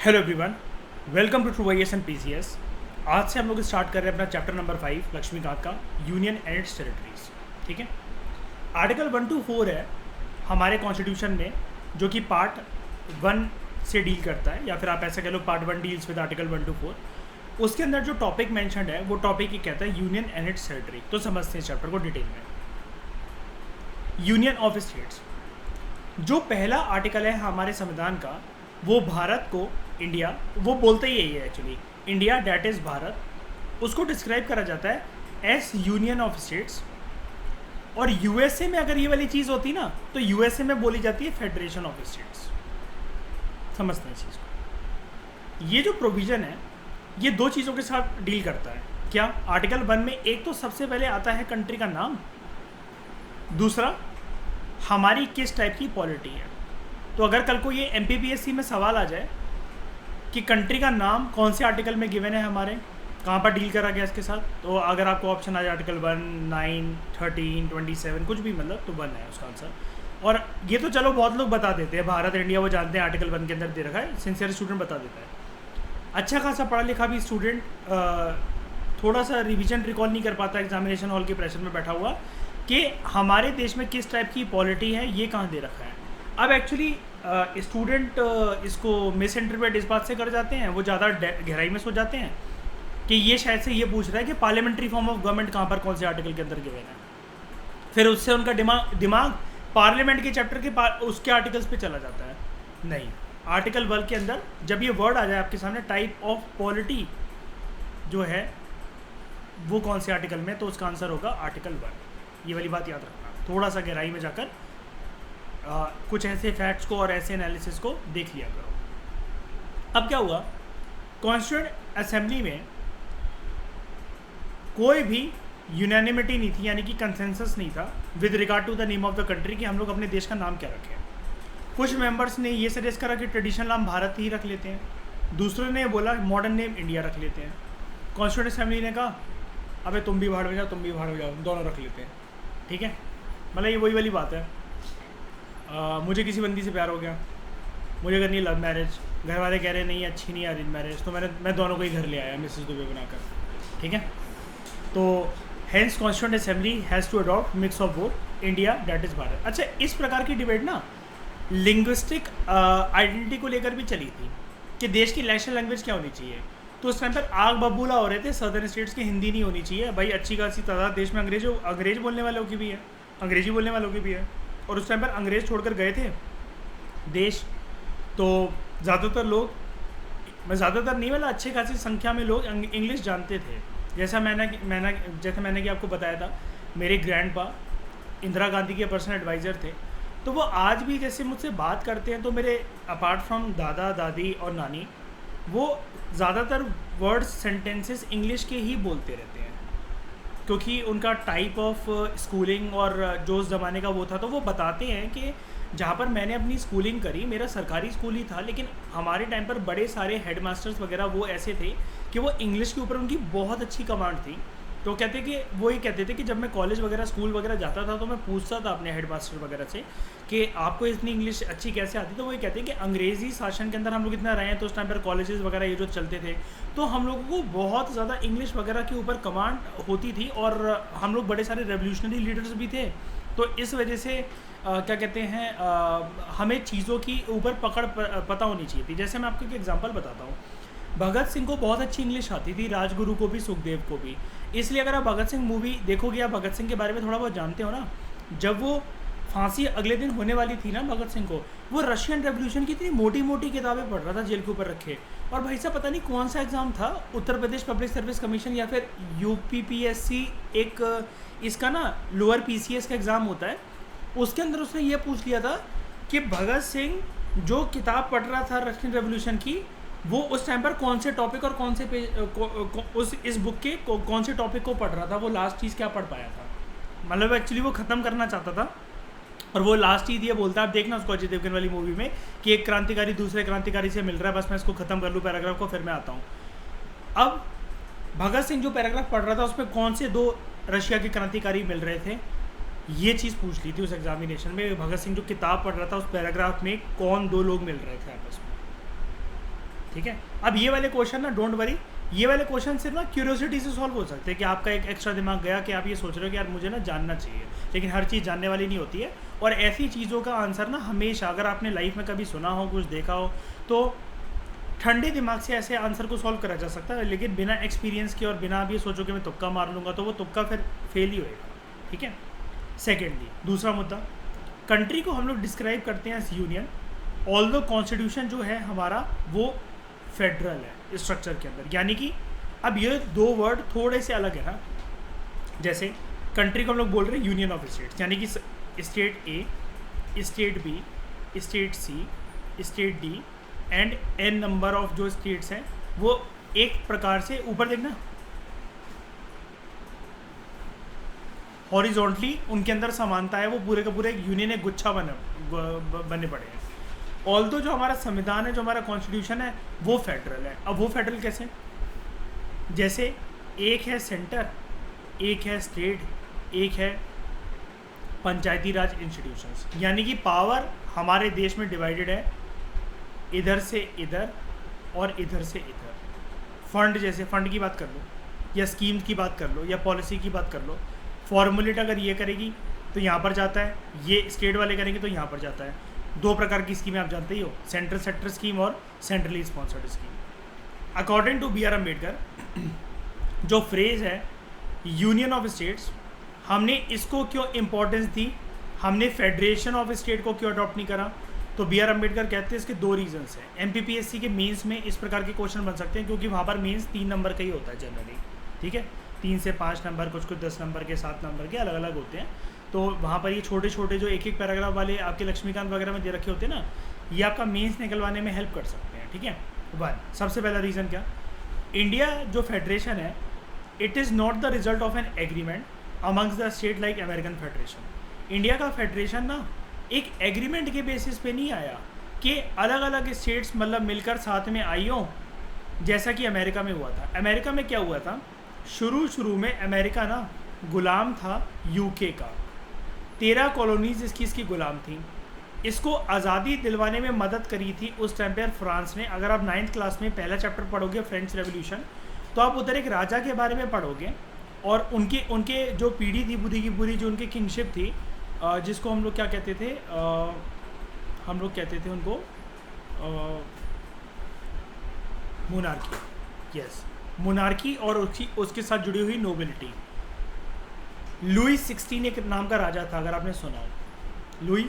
Hello everyone, welcome to true N PCS. आज से हम लोग स्टार्ट कर रहे हैं अपना चैप्टर नंबर 5 लक्ष्मीकांत का यूनियन एंड इट्स टेरिटरीज। ठीक है, आर्टिकल 1 to 4 है हमारे कॉन्स्टिट्यूशन में, जो कि पार्ट 1 से डील करता है, या फिर आप ऐसा कह लो part 1 deals with article 1 to 4। उसके अंदर जो टॉपिक मैंशनड है वो टॉपिक ये कहता है यूनियन एंड इट्स टेरिटरी। तो समझते हैं इस चैप्टर को डिटेल में। यूनियन ऑफ स्टेट्स, जो पहला आर्टिकल है हमारे संविधान का, वो भारत को, इंडिया, वो बोलते ही यही है actually, India that is Bharat, उसको डिस्क्राइब करा जाता है एस यूनियन ऑफ स्टेट्स। और यूएसए में अगर ये वाली चीज़ होती ना, तो यूएसए में बोली जाती है फेडरेशन ऑफ स्टेट्स। समझते हैं इस चीज़ को। ये जो प्रोविज़न है ये दो चीज़ों के साथ डील करता है। क्या? आर्टिकल 1 में एक तो सबसे पहले आता है कंट्री का नाम, दूसरा हमारी किस टाइप की पॉलिटी है। तो अगर कल को ये एमपीपीएससी में सवाल आ जाए कि कंट्री का नाम कौन से आर्टिकल में गिवन है, हमारे कहाँ पर डील करा गया इसके साथ, तो अगर आपको ऑप्शन आ जाए आर्टिकल 1, 9, 13, 27, कुछ भी, मतलब तो 1 है उसका आंसर। और ये तो चलो बहुत लोग बता देते हैं, भारत इंडिया वो जानते हैं आर्टिकल 1 के अंदर दे रखा है, सिंसियर स्टूडेंट बता देता है। अच्छा खासा पढ़ा लिखा भी स्टूडेंट थोड़ा सा रिविजन रिकॉल नहीं कर पाता एग्जामिनेशन हॉल के प्रेशर में बैठा हुआ कि हमारे देश में किस टाइप की पॉलिटी है, ये कहाँ दे रखा है। अब एक्चुअली स्टूडेंट इसको मिस इंटरप्रेट इस बात से कर जाते हैं, वो ज़्यादा गहराई में सोच जाते हैं कि ये शायद से ये पूछ रहा है कि पार्लियामेंट्री फॉर्म ऑफ गवर्नमेंट कहाँ पर कौन से आर्टिकल के अंदर गिवन है। फिर उससे उनका दिमाग पार्लियामेंट के चैप्टर के उसके आर्टिकल्स पे चला जाता है। नहीं, आर्टिकल 1 के अंदर जब ये वर्ड आ जाए आपके सामने, टाइप ऑफ पॉलिटी जो है वो कौन से आर्टिकल में, तो उसका आंसर होगा आर्टिकल 1। ये वाली बात याद रखना, थोड़ा सा गहराई में जाकर कुछ ऐसे फैक्ट्स को और ऐसे एनालिसिस को देख लिया करो। अब क्या हुआ, कॉन्स्टिट्यूएंट असेंबली में कोई भी यूनानिमिटी नहीं थी, यानी कि कंसेंसस नहीं था with regard to the name of the country कि हम लोग अपने देश का नाम क्या रखें। कुछ मेंबर्स ने ये सजेस्ट करा कि ट्रेडिशनल नाम भारत ही रख लेते हैं, दूसरे ने बोला मॉडर्न नेम इंडिया रख लेते हैं। कॉन्स्टिट्यूएंट असेंबली ने कहा अबे तुम भी भाड़ में जाओ, तुम भी भाड़ में जाओ, दोनों रख लेते हैं। ठीक है, मतलब ये वही वाली बात है, मुझे किसी बंदी से प्यार हो गया, मुझे करनी है लव मैरिज, घर वाले कह रहे नहीं अच्छी नहीं अरेंज मैरिज, तो मैं दोनों को ही घर ले आया मिसेस दुबे बनाकर। ठीक है, तो hence constituent assembly has to adopt mix of both, India that is Bharat. अच्छा, इस प्रकार की डिबेट ना लिंग्विस्टिक आइडेंटिटी को लेकर भी चली थी कि देश की नेशनल लैंग्वेज क्या होनी चाहिए। तो उस टाइम पर आग बबूला हो रहे थे सदर्न स्टेट्स की, हिंदी नहीं होनी चाहिए भाई, अच्छी खासी तादाद देश में अंग्रेज बोलने वालों की भी है, अंग्रेजी बोलने वालों की भी है। और उस टाइम पर अंग्रेज छोड़कर गए थे देश, तो ज़्यादातर लोग, मैं ज़्यादातर नहीं वाला, अच्छी खासी संख्या में लोग इंग्लिश जानते थे। जैसे मैंने कि आपको बताया था, मेरे ग्रैंडपा इंदिरा गांधी के पर्सनल एडवाइज़र थे, तो वो आज भी जैसे मुझसे बात करते हैं तो मेरे अपार्ट फ्रॉम दादा दादी और नानी, वो ज़्यादातर वर्ड्स सेंटेंसेस इंग्लिश के ही बोलते रहते हैं, क्योंकि उनका टाइप ऑफ स्कूलिंग और जो उस ज़माने का वो था। तो वो बताते हैं कि जहाँ पर मैंने अपनी स्कूलिंग करी, मेरा सरकारी स्कूल ही था, लेकिन हमारे टाइम पर बड़े सारे हेडमास्टर्स वगैरह वो ऐसे थे कि वो इंग्लिश के ऊपर उनकी बहुत अच्छी कमांड थी। तो कहते कि वो ये कहते थे कि जब मैं कॉलेज वगैरह स्कूल वगैरह जाता था तो मैं पूछता था अपने हेडमास्टर वगैरह से कि आपको इतनी इंग्लिश अच्छी कैसे आती। तो वो ये कहते हैं कि अंग्रेज़ी शासन के अंदर हम लोग इतना रहे हैं, तो उस टाइम पर कॉलेजेस वगैरह ये जो चलते थे, तो हम लोगों को बहुत ज़्यादा इंग्लिश वगैरह के ऊपर कमांड होती थी, और हम लोग बड़े सारे रेवोल्यूशनरी लीडर्स भी थे। तो इस वजह से क्या कहते हैं, हमें चीज़ों की ऊपर पकड़ पता होनी चाहिए थी। जैसे मैं आपको एक एग्जांपल बताता हूँ, भगत सिंह को बहुत अच्छी इंग्लिश आती थी, राजगुरु को भी, सुखदेव को भी। इसलिए अगर आप भगत सिंह मूवी देखोगे, या भगत सिंह के बारे में थोड़ा बहुत जानते हो ना, जब वो फांसी अगले दिन होने वाली थी ना भगत सिंह को, वो रशियन रेवोल्यूशन की इतनी मोटी मोटी किताबें पढ़ रहा था जेल के ऊपर रखे। और भाई साहब पता नहीं कौन सा एग्ज़ाम था, Uttar Pradesh public service commission या फिर यूपीपीएससी, एक इसका ना लोअर पीसीएस का एग्ज़ाम होता है, उसके अंदर उसने ये पूछ लिया था कि भगत सिंह जो किताब पढ़ रहा था रशियन रेवोल्यूशन की, वो उस टाइम पर कौन से टॉपिक और कौन से पेज इस बुक के कौन से टॉपिक को पढ़ रहा था, वो लास्ट चीज़ क्या पढ़ पाया था। मतलब एक्चुअली वो ख़त्म करना चाहता था, और वो लास्ट चीज़ ये बोलता है, आप देखना उसको अजय देवगन वाली मूवी में, कि एक क्रांतिकारी दूसरे क्रांतिकारी से मिल रहा है, बस मैं इसको ख़त्म कर लूँ पैराग्राफ को, फिर मैं आता हूँ। अब भगत सिंह जो पैराग्राफ पढ़ रहा था उसमें कौन से दो रशिया के क्रांतिकारी मिल रहे थे, ये चीज़ पूछ ली थी उस एग्जामिनेशन में। भगत सिंह जो किताब पढ़ रहा था उस पैराग्राफ में कौन दो लोग मिल रहे थे आपस में। ठीक है। अब ये वाले क्वेश्चन ना, डोंट वरी, ये वाले क्वेश्चन सिर्फ ना क्यूरियोसिटी से सॉल्व हो सकते हैं कि आपका एक एक्स्ट्रा दिमाग गया कि आप ये सोच रहे हो कि यार मुझे ना जानना चाहिए, लेकिन हर चीज़ जानने वाली नहीं होती है। और ऐसी चीज़ों का आंसर ना हमेशा, अगर आपने लाइफ में कभी सुना हो, कुछ देखा हो, तो ठंडे दिमाग से ऐसे आंसर को सॉल्व करा जा सकता है, लेकिन बिना एक्सपीरियंस के और बिना आप ये सोचो कि मैं तुक्का मार लूँगा, तो वो तुक्का फिर फेल ही होएगा। ठीक है। सेकेंडली, दूसरा मुद्दा, कंट्री को हम लोग डिस्क्राइब करते हैं एज यूनियन, ऑल्दो कॉन्स्टिट्यूशन जो है हमारा वो फेडरल है स्ट्रक्चर के अंदर। यानी कि अब ये दो वर्ड थोड़े से अलग है ना। जैसे कंट्री को हम लोग बोल रहे हैं यूनियन ऑफ स्टेट्स, यानी कि state A, state B, state C, state D and N number of जो स्टेट्स हैं वो एक प्रकार से, ऊपर देखना, हॉरिजॉन्टली उनके अंदर समानता है, वो पूरे का पूरे एक यूनियन, एक गुच्छा बनने पड़े हैं। ऑल्दो जो हमारा संविधान है, जो हमारा कॉन्स्टिट्यूशन है, वो फेडरल है। अब वो फेडरल कैसे? जैसे एक है सेंटर, एक है स्टेट, एक है पंचायती राज इंस्टीट्यूशंस, यानी कि पावर हमारे देश में डिवाइडेड है, इधर से इधर और इधर से इधर। फंड, जैसे फंड की बात कर लो, या स्कीम्स की बात कर लो, या पॉलिसी की बात कर लो, फॉर्मूलेट अगर ये करेगी तो यहाँ पर जाता है, ये स्टेट वाले करेंगे तो यहाँ पर जाता है। दो प्रकार की स्कीमें आप जानते ही हो, सेंट्रल सेक्टर स्कीम और centrally sponsored scheme. According to B.R. Ambedkar, जो फ्रेज है यूनियन ऑफ स्टेट्स, हमने इसको क्यों इम्पोर्टेंस दी, हमने फेडरेशन ऑफ स्टेट को क्यों अडॉप्ट नहीं करा? तो B.R. अम्बेडकर कहते हैं इसके दो रीजंस हैं। MPPSC के मेंस में इस प्रकार के क्वेश्चन बन सकते हैं क्योंकि वहाँ पर मेंस 3 नंबर का ही होता है जनरली। ठीक है, 3 से 5 नंबर, कुछ 10 नंबर के, 7 नंबर के, अलग अलग होते हैं। तो वहाँ पर ये छोटे छोटे जो एक एक पैराग्राफ वाले आपके लक्ष्मीकांत वगैरह में दे रखे होते हैं ना, ये आपका मेंस निकलवाने में हेल्प कर सकते हैं। ठीक है। 1, सबसे पहला रीज़न क्या, इंडिया जो फेडरेशन है, it is not the result of an agreement amongst the state like American federation. India का फेडरेशन ना एक एग्रीमेंट के बेसिस पे नहीं आया कि अलग अलग स्टेट्स मतलब मिलकर साथ में आई हो, जैसा कि अमेरिका में हुआ था। अमेरिका में क्या हुआ था, शुरू में अमेरिका ना गुलाम था यूके का, 13 कॉलोनीज इसकी गुलाम थी। इसको आज़ादी दिलवाने में मदद करी थी उस टाइम पर फ्रांस ने। अगर आप 9th क्लास में पहला चैप्टर पढ़ोगे फ्रेंच रेवोल्यूशन, तो आप उधर एक राजा के बारे में पढ़ोगे और उनके जो पीढ़ी थी पूरी की पूरी, जो उनकी किंगशिप थी, जिसको हम लोग क्या कहते थे, हम लोग कहते थे उनको मोनार्की। यस, मोनार्की और उसके साथ जुड़ी हुई नोबिलिटी। लुई 16 एक नाम का राजा था, अगर आपने सुना हो, लुई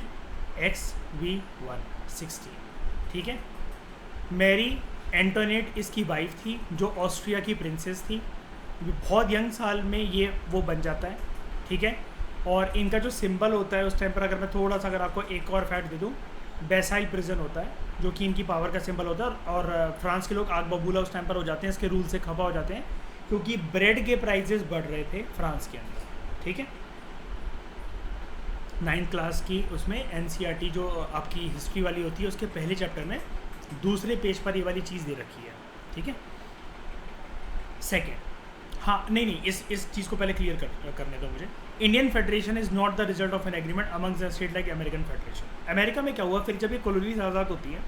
XV1 16। ठीक है। मैरी एंटोनेट इसकी वाइफ थी, जो ऑस्ट्रिया की प्रिंसेस थी। बहुत यंग साल में ये वो बन जाता है। ठीक है। और इनका जो सिंबल होता है उस टाइम पर, अगर मैं थोड़ा सा अगर आपको एक और फैक्ट दे दूँ, बेसाइल प्रिजन होता है, जो कि इनकी पावर का सिंबल होता है। और फ्रांस के लोग आग बबूला उस टाइम पर हो जाते हैं, इसके रूल से खफा हो जाते हैं, क्योंकि ब्रेड के प्राइजेस बढ़ रहे थे फ्रांस के अंदर। ठीक है। 9th क्लास की उसमें NCERT जो आपकी हिस्ट्री वाली होती है, उसके पहले चैप्टर में दूसरे पेज पर ये वाली चीज़ दे रखी है। ठीक है। सेकेंड, हाँ नहीं, इस चीज़ को पहले क्लियर करने दो मुझे। Indian federation is not the result of an agreement amongst the state like American federation. America में क्या हुआ, फिर जब ये कॉलोनीज आज़ाद होती हैं,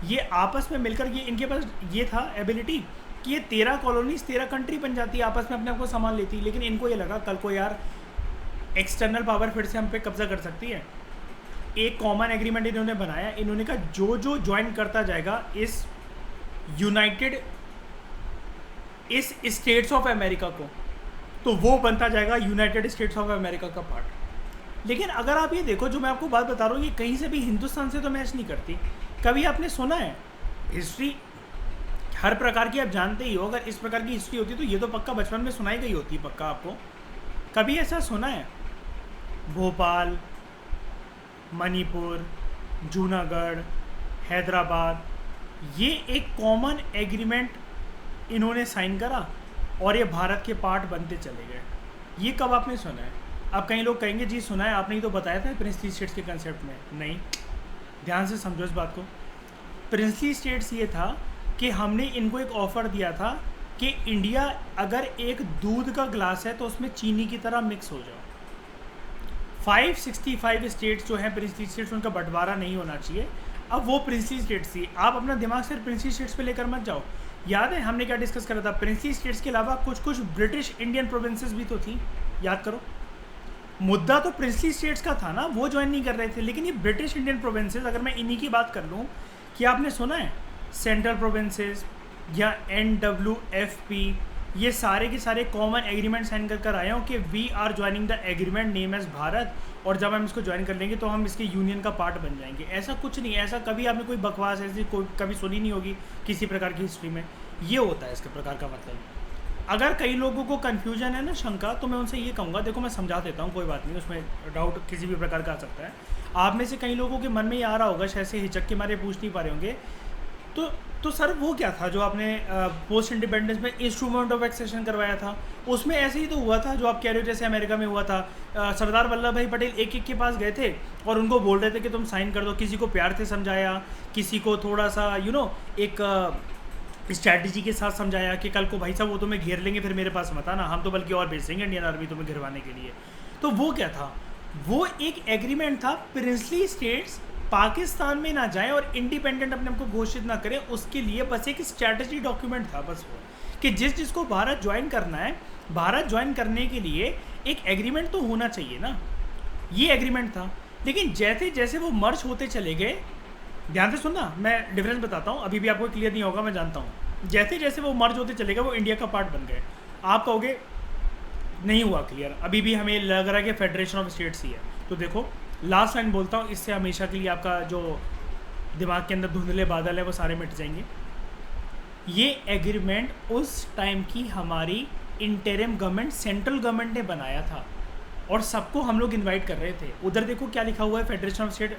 ये आपस में मिलकर, ये इनके पास ये था एबिलिटी कि ये 13 कॉलोनीज 13 कंट्री बन जाती है, आपस में अपने आप को संभाल लेती। लेकिन इनको ये लगा कल को यार एक्सटर्नल पावर फिर से हम पे कब्जा कर सकती है। एक कॉमन एग्रीमेंट इन्होंने बनाया, इन्होंने कहा जो जो ज्वाइन करता जाएगा इस स्टेट्स ऑफ अमेरिका को, तो वो बनता जाएगा यूनाइटेड स्टेट्स ऑफ अमेरिका का पार्ट। लेकिन अगर आप ये देखो, जो मैं आपको बात बता रहा हूँ, ये कहीं से भी हिंदुस्तान से तो मैच नहीं करती। कभी आपने सुना है, हिस्ट्री हर प्रकार की आप जानते ही हो, अगर इस प्रकार की हिस्ट्री होती तो ये तो पक्का बचपन में सुनाई गई होती पक्का आपको। कभी ऐसा सुना है भोपाल, मणिपुर, जूनागढ़, हैदराबाद, ये एक कॉमन एग्रीमेंट इन्होंने साइन करा और ये भारत के पार्ट बनते चले गए? ये कब आपने सुना है? अब कई लोग कहेंगे जी सुना है, आपने ही तो बताया था प्रिंसली स्टेट्स के कंसेप्ट में। नहीं, ध्यान से समझो इस बात को। प्रिंसली स्टेट्स ये था कि हमने इनको एक ऑफ़र दिया था कि इंडिया अगर एक दूध का ग्लास है तो उसमें चीनी की तरह मिक्स हो जाओ। 565 स्टेट्स जो हैं प्रिंसली स्टेट्स, उनका बंटवारा नहीं होना चाहिए। अब वो प्रिंसली स्टेट्स थी, आप अपना दिमाग सिर्फ प्रिंसली स्टेट्स पे लेकर मत जाओ। याद है हमने क्या डिस्कस करा था, प्रिंसली स्टेट्स के अलावा कुछ कुछ ब्रिटिश इंडियन प्रोविंसेस भी तो थी, याद करो। मुद्दा तो प्रिंसली स्टेट्स का था ना, वो ज्वाइन नहीं कर रहे थे, लेकिन ये ब्रिटिश इंडियन प्रोविंसेस, अगर मैं इन्हीं की बात कर लूँ कि आपने सुना है सेंट्रल प्रोविंसेस या NWFP, ये सारे के सारे कॉमन एग्रीमेंट साइन कर कर आए हो कि we are joining the agreement name as Bharat, और जब हम इसको ज्वाइन कर लेंगे तो हम इसके यूनियन का पार्ट बन जाएंगे। ऐसा कुछ नहीं है, ऐसा कभी आपने कोई बकवास ऐसी कोई कभी सुनी नहीं होगी किसी प्रकार की हिस्ट्री में। ये होता है इसके प्रकार का मतलब। अगर कई लोगों को कन्फ्यूजन है ना, शंका, तो मैं उनसे ये कहूँगा, देखो मैं समझा देता हूँ, कोई बात नहीं, उसमें डाउट किसी भी प्रकार का आ सकता है। आप में से कई लोगों के मन में ये आ रहा होगा, शायद से हिचक के मारे पूछ नहीं पा रहे होंगे, तो सर वो क्या था जो आपने पोस्ट इंडिपेंडेंस में इंस्ट्रूमेंट ऑफ एक्सेशन करवाया था, उसमें ऐसे ही तो हुआ था जो आप कह रहे हो, जैसे अमेरिका में हुआ था। सरदार वल्लभ भाई पटेल एक एक के पास गए थे और उनको बोल रहे थे कि तुम साइन कर दो, किसी को प्यार से समझाया, किसी को थोड़ा सा एक स्ट्रैटेजी के साथ समझाया कि कल को भाई साहब वो तुम्हें घेर लेंगे, फिर मेरे पास मत आना, हम तो बल्कि और भेजेंगे इंडियन आर्मी तुम्हें घिरवाने के लिए। तो वो क्या था, वो एक एग्रीमेंट था, प्रिंसली स्टेट्स पाकिस्तान में ना जाएं और इंडिपेंडेंट अपने को घोषित ना करें, उसके लिए बस एक स्ट्रैटेजी डॉक्यूमेंट था बस वो, कि जिसको भारत ज्वाइन करना है, भारत ज्वाइन करने के लिए एक एग्रीमेंट तो होना चाहिए ना, ये एग्रीमेंट था। लेकिन जैसे जैसे वो मर्ज होते चले गए, ध्यान से सुनना, मैं डिफरेंस बताता हूँ, अभी भी आपको क्लियर नहीं होगा मैं जानता हूँ। जैसे जैसे वो मर्ज होते चले गए वो इंडिया का पार्ट बन गए। आप कहोगे नहीं हुआ क्लियर, अभी भी हमें लग रहा है कि फेडरेशन ऑफ स्टेट्स ही है। तो देखो लास्ट लाइन बोलता हूँ, इससे हमेशा के लिए आपका जो दिमाग के अंदर धुंधले बादल है वो सारे मिट जाएंगे। ये एग्रीमेंट उस टाइम की हमारी इंटरिम गवर्नमेंट, सेंट्रल गवर्नमेंट ने बनाया था और सबको हम लोग इनवाइट कर रहे थे। उधर देखो क्या लिखा हुआ है, फेडरेशन ऑफ स्टेट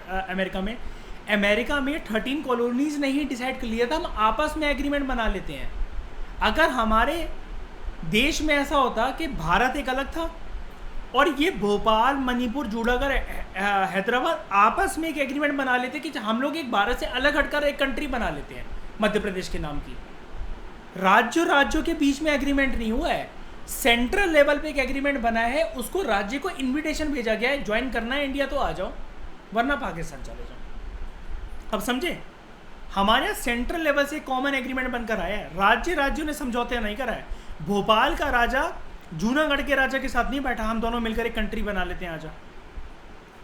अमेरिका में 13 कॉलोनीज ने ही डिसाइड कर लिया था हम आपस में एग्रीमेंट बना लेते हैं। अगर हमारे देश में ऐसा होता कि भारत एक अलग था और ये भोपाल, मणिपुर, जूनागढ़, हैदराबाद आपस में एक एग्रीमेंट बना लेते कि हम लोग एक भारत से अलग हटकर एक कंट्री बना लेते हैं मध्य प्रदेश के नाम की। राज्यों के बीच में एग्रीमेंट नहीं हुआ है, सेंट्रल लेवल पे एक एग्रीमेंट बना है, उसको राज्य को इन्विटेशन भेजा गया है, ज्वाइन करना है इंडिया तो आ जाओ, वरना पाकिस्तान चले जाओ। अब समझे, हमारे यहाँ सेंट्रल लेवल से कॉमन एग्रीमेंट बनकर आया है, राज्यों ने समझौते नहीं करा है। भोपाल का राजा जूनागढ़ के राजा के साथ नहीं बैठा, हम दोनों मिलकर एक कंट्री बना लेते हैं आजा,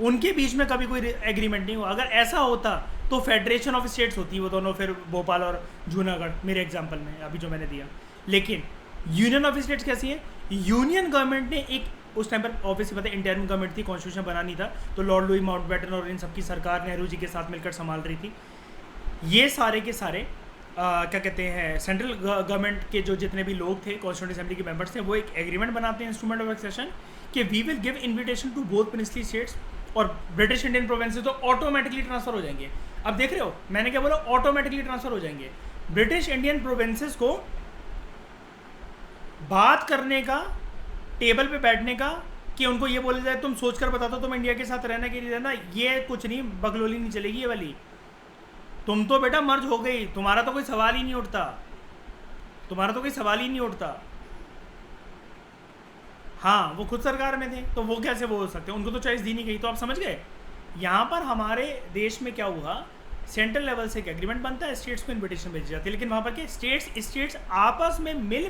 उनके बीच में कभी कोई एग्रीमेंट नहीं हुआ। अगर ऐसा होता तो फेडरेशन ऑफ स्टेट्स होती वो दोनों, फिर भोपाल और जूनागढ़ मेरे एग्जांपल में अभी जो मैंने दिया। लेकिन यूनियन ऑफ स्टेट्स कैसी है, यूनियन गवर्नमेंट ने एक, उस टाइम पर ऑब्वियसली पता है इंटरिम गवर्नमेंट थी, कॉन्स्टिट्यूशन बना नहीं था, तो लॉर्ड लुई माउंटबेटन और इन सबकी सरकार नेहरू जी के साथ मिलकर संभाल रही थी। ये सारे के सारे क्या कहते हैं, सेंट्रल गवर्नमेंट के जो जितने भी लोग थे, कॉन्स्टिट्यूंट असेंबली के मेंबर्स थे, वो एक एग्रीमेंट बनाते हैं, इंस्ट्रूमेंट ऑफ एक्सेशन, कि we will give invitation to both princely states और ब्रिटिश इंडियन प्रोविंसेस, तो ऑटोमेटिकली ट्रांसफर हो जाएंगे। अब देख रहे हो मैंने क्या बोला, ऑटोमेटिकली ट्रांसफर हो जाएंगे। ब्रिटिश इंडियन प्रोविंसेस को बात करने का, टेबल पे बैठने का, कि उनको ये बोला जाए तुम सोच कर बता दो तुम इंडिया के साथ रहना कि नहीं रहना, ये कुछ नहीं, बगलोली नहीं चलेगी ये वाली। तुम तो बेटा मर्ज हो गई, तुम्हारा तो कोई सवाल ही नहीं उठता, तुम्हारा तो कोई सवाल ही नहीं उठता। हाँ वो खुद सरकार में थे तो वो कैसे वो हो सकते हैं, उनको तो चॉइस दी नहीं गई। तो आप समझ गए, यहाँ पर हमारे देश में क्या हुआ, सेंट्रल लेवल से एक एग्रीमेंट बनता है, स्टेट्स को इन्विटेशन भेजी जाती है, लेकिन वहाँ पर क्या स्टेट्स आपस में मिल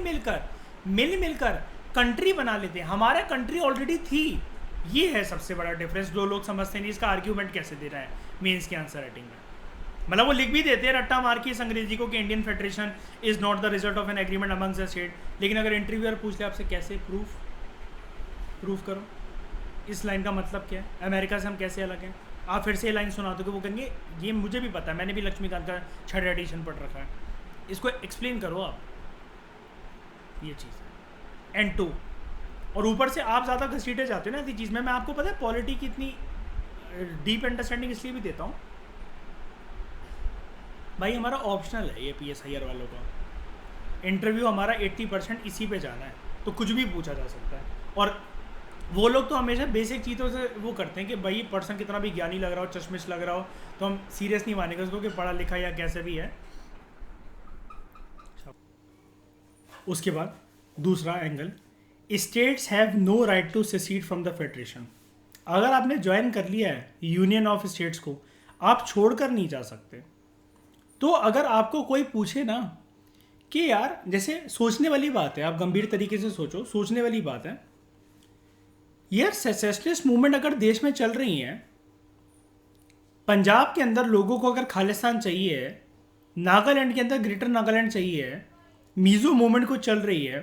मिलकर कंट्री बना लेते हैं। हमारा कंट्री ऑलरेडी थी, ये है सबसे बड़ा डिफरेंस जो लोग समझते नहीं। इसका आर्ग्यूमेंट कैसे दे रहा है मीन्स की आंसर राइटिंग में, मतलब वो लिख भी देते हैं रट्टा मार के इस अंग्रेजी को कि Indian federation is not the result of an agreement amongst the state, लेकिन अगर इंटरव्यूअर पूछ ले आपसे कैसे प्रूफ करो, इस लाइन का मतलब क्या है, अमेरिका से हम कैसे अलग हैं, आप फिर से ये लाइन सुना दोगे, वो कहेंगे ये मुझे भी पता है, मैंने भी लक्ष्मीकांत का 6th एडिशन पढ़ रखा है, इसको एक्सप्लेन करो आप, ये चीज़ एंड 2। और ऊपर से आप ज़्यादा घसीटे जाते हो ना ऐसी चीज़ में। मैं आपको पता है पॉलिटी की इतनी डीप अंडरस्टैंडिंग इसलिए भी देता हूँ भाई, हमारा ऑप्शनल है ये PSIR वालों का। इंटरव्यू हमारा 80% इसी पे जाना है, तो कुछ भी पूछा जा सकता है। और वो लोग तो हमेशा बेसिक चीज़ों से वो करते हैं कि भाई पर्सन कितना भी ज्ञानी लग रहा हो, चश्मिश लग रहा हो, तो हम सीरियस नहीं मानेंगे उसको कि पढ़ा लिखा या कैसे भी है। उसके बाद दूसरा angle, states have no right to secede from the federation. अगर आपने ज्वाइन कर लिया है यूनियन ऑफ स्टेट्स को, आप छोड़कर नहीं जा सकते। तो अगर आपको कोई पूछे ना कि यार, जैसे सोचने वाली बात है, आप गंभीर तरीके से सोचो, सोचने वाली बात है यार, सेसेशनिस्ट मूवमेंट अगर देश में चल रही है, पंजाब के अंदर लोगों को अगर खालिस्तान चाहिए है, नागालैंड के अंदर ग्रेटर नागालैंड चाहिए है, मीजो मूवमेंट को चल रही है,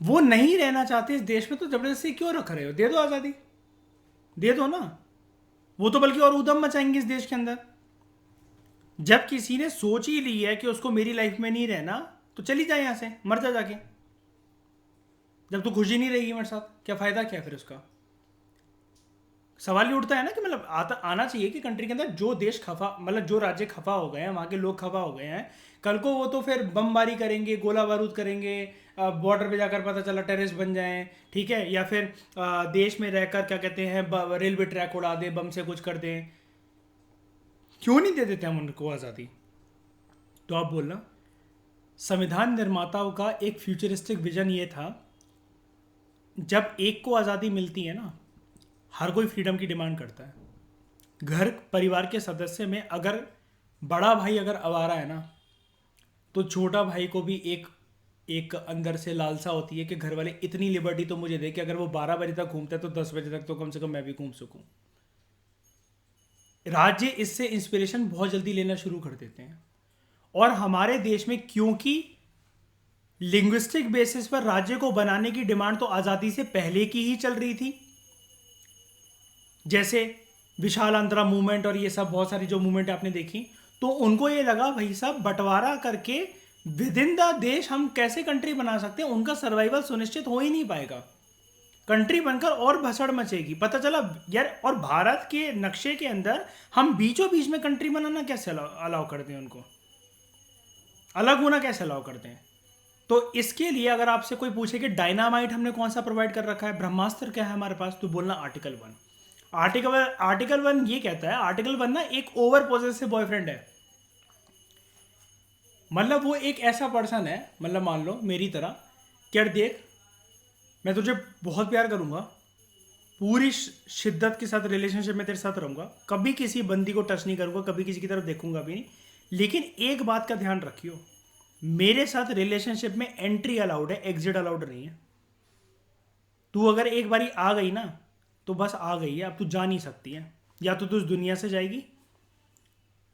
वो नहीं रहना चाहते इस देश में, तो जबरदस्ती क्यों रख रहे हो? दे दो आज़ादी, दे दो ना। वो तो बल्कि और उधम मचाएंगे इस देश के अंदर। जब किसी ने सोच ही ली है कि उसको मेरी लाइफ में नहीं रहना, तो चली जाए यहां से, मर जा जाके। जब तू खुशी नहीं रहेगी मेरे साथ, क्या फायदा, क्या फिर उसका? सवाल ये उठता है ना कि मतलब आना चाहिए कि कंट्री के अंदर जो देश खफा, मतलब जो राज्य खफा हो गए हैं, वहाँ के लोग खफा हो गए हैं, कल को वो तो फिर बमबारी करेंगे, गोला बारूद करेंगे, बॉर्डर पे जाकर पता चला टेररिस्ट बन जाएं, ठीक है, या फिर देश में रहकर क्या कहते हैं रेलवे ट्रैक उड़ा दे, बम से कुछ कर दें। क्यों नहीं दे देते हम उनको आज़ादी? तो आप बोलना, संविधान निर्माताओं का एक फ्यूचरिस्टिक विजन ये था, जब एक को आज़ादी मिलती है ना, हर कोई फ्रीडम की डिमांड करता है। घर परिवार के सदस्य में अगर बड़ा भाई अगर आवारा है ना, तो छोटा भाई को भी एक अंदर से लालसा होती है कि घर वाले इतनी लिबर्टी तो मुझे दे कि अगर वो 12 बजे तक घूमता है तो 10 बजे तक तो कम से कम मैं भी घूम सकूं। राज्य इससे इंस्पिरेशन बहुत जल्दी लेना शुरू कर देते हैं। और हमारे देश में क्योंकि लिंग्विस्टिक बेसिस पर राज्य को बनाने की डिमांड तो आज़ादी से पहले की ही चल रही थी, जैसे विशाल आंध्रा मूवमेंट और ये सब बहुत सारी जो मूवमेंट आपने देखी, तो उनको ये लगा भाई साहब बंटवारा करके विद इन द देश हम कैसे कंट्री बना सकते हैं, उनका सर्वाइवल सुनिश्चित हो ही नहीं पाएगा, कंट्री बनकर और भसड़ मचेगी। पता चला यार, और भारत के नक्शे के अंदर हम बीचों बीच में कंट्री बनाना कैसे अलाउ करते हैं, उनको अलग होना कैसे अलाउ करते हैं? तो इसके लिए अगर आपसे कोई पूछे कि डायनामाइट हमने कौन सा प्रोवाइड कर रखा है, ब्रह्मास्त्र क्या है हमारे पास, तो बोलना आर्टिकल 1। आर्टिकल 1 ये कहता है, आर्टिकल 1 ना एक ओवर पॉजेसिव बॉयफ्रेंड है। मतलब वो एक ऐसा पर्सन है, मतलब मान लो मेरी तरह, क्या देख मैं तुझे बहुत प्यार करूंगा, पूरी शिद्दत के साथ रिलेशनशिप में तेरे साथ रहूंगा, कभी किसी बंदी को टच नहीं करूंगा, कभी किसी की तरफ देखूंगा भी नहीं, लेकिन एक बात का ध्यान रखियो, मेरे साथ रिलेशनशिप में एंट्री अलाउड है, एग्जिट अलाउड नहीं है। तू अगर एक बारी आ गई ना, तो बस आ गई है, अब तू जा नहीं सकती है, या तो तू इस दुनिया से जाएगी,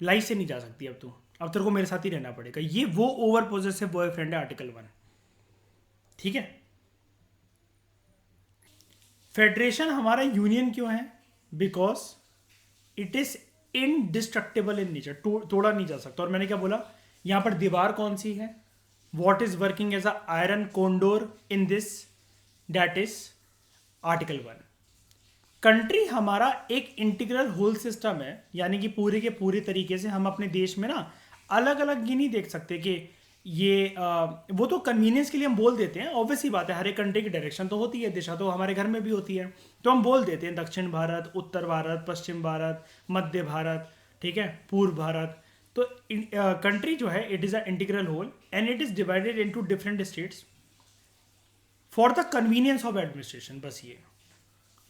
लाइफ से नहीं जा सकती अब तू, अब तेरे को मेरे साथ ही रहना पड़ेगा। ये वो ओवर पॉजेसिव बॉयफ्रेंड है आर्टिकल 1, ठीक है। फेडरेशन हमारा यूनियन क्यों है? Because it is indestructible in nature, तोड़ा नहीं जा सकता। और मैंने क्या बोला, यहां पर दीवार कौन सी है, what is working as a iron condor in this, that is article 1। Country हमारा एक इंटीग्रल होल सिस्टम है, यानी कि पूरे के पूरे तरीके से हम अपने देश में ना अलग अलग ये नहीं देख सकते कि ये वो तो कन्वीनियंस के लिए हम बोल देते हैं, ऑब्वियस ही बात है, हर एक कंट्री की डायरेक्शन तो होती है, दिशा तो हमारे घर में भी होती है, तो हम बोल देते हैं दक्षिण भारत, उत्तर भारत, पश्चिम भारत, मध्य भारत, ठीक है, पूर्व भारत। तो कंट्री जो है it is a integral whole and it is divided into different states for the convenience of administration. बस ये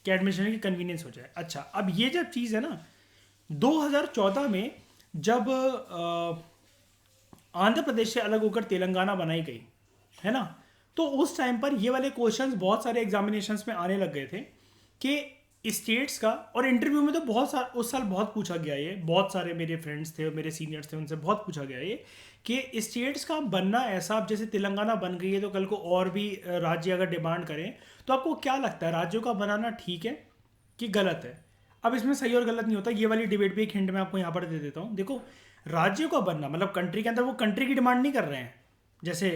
कि एडमिनिस्ट्रेशन की कन्वीनियंस हो जाए। अच्छा, अब ये जब चीज़ है ना, 2014 में जब आंध्र प्रदेश से अलग होकर तेलंगाना बनाई गई है ना, तो उस टाइम पर ये वाले क्वेश्चंस बहुत सारे एग्जामिनेशंस में आने लग गए थे कि स्टेट्स का, और इंटरव्यू में तो उस साल बहुत पूछा गया, ये बहुत सारे मेरे फ्रेंड्स थे, मेरे सीनियर्स थे, उनसे बहुत पूछा गया ये कि स्टेट्स का बनना ऐसा, अब जैसे तेलंगाना बन गई है तो कल को और भी राज्य अगर डिमांड करें, तो आपको क्या लगता है राज्यों का बनाना ठीक है कि गलत है? अब इसमें सही और गलत नहीं होता, ये वाली डिबेट भी एक हिंट मैं आपको यहाँ पर दे देता हूँ। देखो, राज्यों का बनना मतलब कंट्री के अंदर वो कंट्री की डिमांड नहीं कर रहे हैं, जैसे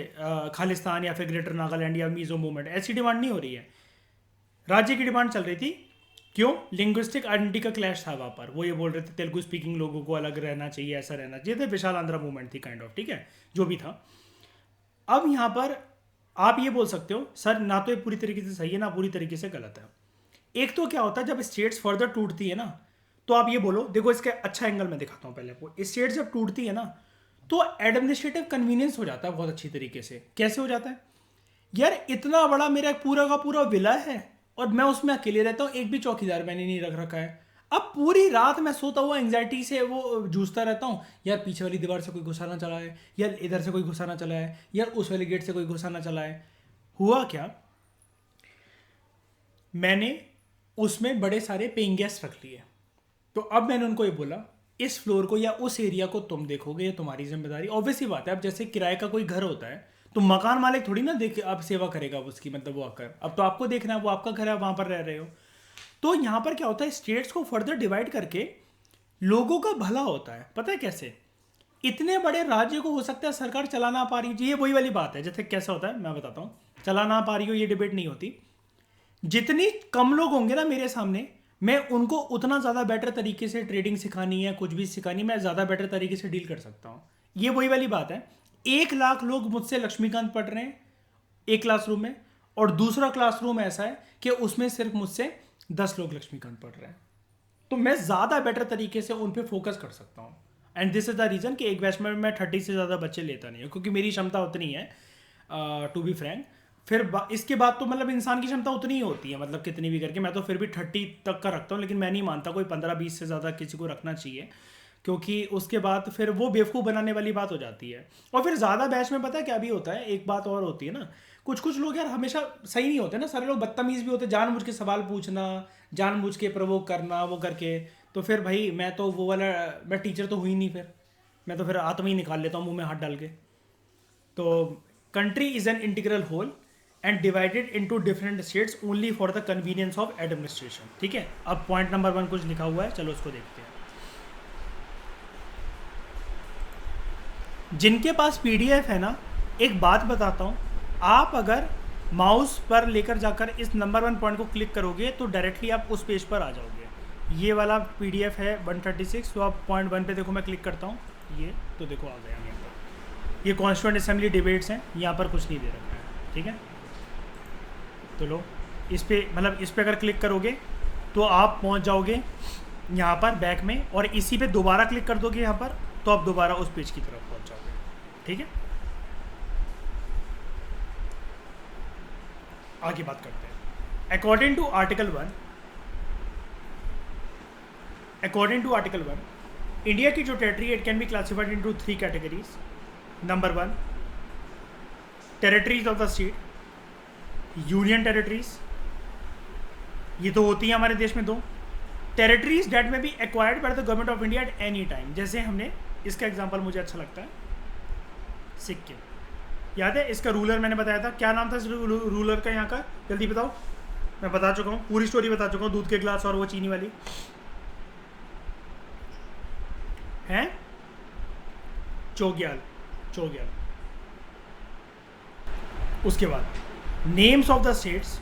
खालिस्तान या फिर ग्रेटर नागालैंड या मीजो मूवमेंट, ऐसी डिमांड नहीं हो रही है। राज्य की डिमांड चल रही थी, क्यों? लिंग्विस्टिक आइडेंटिटी का क्लैश था वहाँ पर, वो ये बोल रहे थे तेलुगु स्पीकिंग लोगों को अलग रहना चाहिए, ऐसा रहना चाहिए, तो विशाल आंध्रा मूवमेंट थी काइंड ऑफ, ठीक है, जो भी था। अब यहाँ पर आप ये बोल सकते हो सर ना तो ये पूरी तरीके से सही है ना पूरी तरीके से गलत है। एक तो क्या होता है जब स्टेट्स फर्दर टूटती है ना, तो आप ये बोलो, देखो इसका अच्छा एंगल मैं दिखाता हूँ पहले आपको। स्टेट जब टूटती है ना, तो एडमिनिस्ट्रेटिव कन्वीनियंस हो जाता है बहुत अच्छी तरीके से। कैसे हो जाता है यार, इतना बड़ा मेरा पूरा का पूरा विला है और मैं उसमें अकेले रहता हूँ, एक भी चौकीदार मैंने नहीं रख रखा है। अब पूरी रात मैं सोता हुआ एंग्जाइटी से वो जूझता रहता हूँ, यार पीछे वाली दीवार से कोई घुसा ना चला है, यार इधर से कोई घुसा ना चला है, यार उस वाले गेट से कोई घुसा ना चला है। हुआ क्या, मैंने उसमें बड़े सारे पेइंग गेस्ट रख लिए। तो अब मैंने उनको ये बोला, इस फ्लोर को या उस एरिया को तुम देखोगे, ये तुम्हारी जिम्मेदारी। ऑब्वियस ही बात है, अब जैसे किराए का कोई घर होता है तो मकान मालिक थोड़ी ना देख आप सेवा करेगा उसकी, मतलब वो आकर, अब तो आपको देखना है, वो आपका घर है, वहां पर रह रहे हो। तो यहाँ पर क्या होता है, स्टेट्स को फर्दर डिवाइड करके लोगों का भला होता है। पता है कैसे? इतने बड़े राज्य को हो सकता है सरकार चला ना पा रही हो, ये वही वाली बात है। जैसे कैसा होता है मैं बताता हूँ, चला ना पा रही हो ये डिबेट नहीं होती। जितनी कम लोग होंगे ना मेरे सामने, मैं उनको उतना ज़्यादा बेटर तरीके से ट्रेडिंग सिखानी है, कुछ भी सिखानी, मैं ज़्यादा बेटर तरीके से डील कर सकता हूँ। ये वही वाली बात है। 1 लाख लोग मुझसे लक्ष्मीकांत पढ़ रहे हैं एक क्लासरूम में, और दूसरा क्लासरूम ऐसा है कि उसमें सिर्फ मुझसे 10 लोग लक्ष्मीकांत पढ़ रहे हैं। तो मैं ज़्यादा बेटर तरीके से उन पर फोकस कर सकता हूँ। And this is the reason कि एक बैच में मैं 30 से ज़्यादा बच्चे लेता नहीं हूँ, क्योंकि मेरी क्षमता उतनी है, टू बी फ्रैंक। फिर इसके बाद तो मतलब इंसान की क्षमता उतनी ही होती है, मतलब कितनी भी करके मैं तो फिर भी 30 तक का रखता हूँ। लेकिन मैं नहीं मानता कोई 15-20 से ज़्यादा किसी को रखना चाहिए, क्योंकि उसके बाद फिर वो बेवकूफ़ बनाने वाली बात हो जाती है। और फिर ज़्यादा बैच में पता है क्या भी होता है, एक बात और होती है ना, कुछ कुछ लोग यार हमेशा सही नहीं होते ना, सारे लोग बदतमीज़ भी होते, जानबूझ के सवाल पूछना, जानबूझ के प्रवोक करना, वो करके। तो फिर भाई मैं तो वो वाला, मैं टीचर तो हुई नहीं, फिर मैं तो फिर आत्मा ही निकाल लेता हूँ मुंह में हाथ डाल के। तो country is an integral whole and divided into different states only for the convenience of administration. ठीक है, अब पॉइंट नंबर 1 कुछ लिखा हुआ है, चलो उसको देखते हैं। जिनके पास पीडीएफ है ना, एक बात बताता हूँ, आप अगर माउस पर लेकर जाकर इस नंबर 1 पॉइंट को क्लिक करोगे तो डायरेक्टली आप उस पेज पर आ जाओगे। ये वाला पीडीएफ है 136, तो आप पॉइंट 1 पे देखो, मैं क्लिक करता हूँ, ये तो देखो आ गया। यहाँ पर ये कॉन्स्टिट्यूएंट असेंबली डिबेट्स हैं, यहाँ पर कुछ नहीं दे रखा है। ठीक है, तो लो इस पर, मतलब इस पर अगर क्लिक करोगे तो आप पहुँच जाओगे यहाँ पर बैक में, और इसी पे दोबारा क्लिक कर दोगे यहाँ पर, तो आप दोबारा उस पेज की तरफ पहुँच जाओगे। ठीक है, आगे बात करते हैं। अकॉर्डिंग टू आर्टिकल 1, इंडिया की जो territory, it can be classified into 3 categories. Number 1, territories of the state, union territories, ये तो होती है हमारे देश में 2। टेरिटरीज डेट में B acquired by the government of India at any time. जैसे हमने, इसका एग्जांपल मुझे अच्छा लगता है, सिक्किम। याद है इसका रूलर मैंने बताया था, क्या नाम था इस रूलर का यहाँ का, जल्दी बताओ। मैं बता चुका हूँ, पूरी स्टोरी बता चुका हूँ, दूध के गिलास और वो चीनी वाली हैं, चोग्याल। उसके बाद names of the states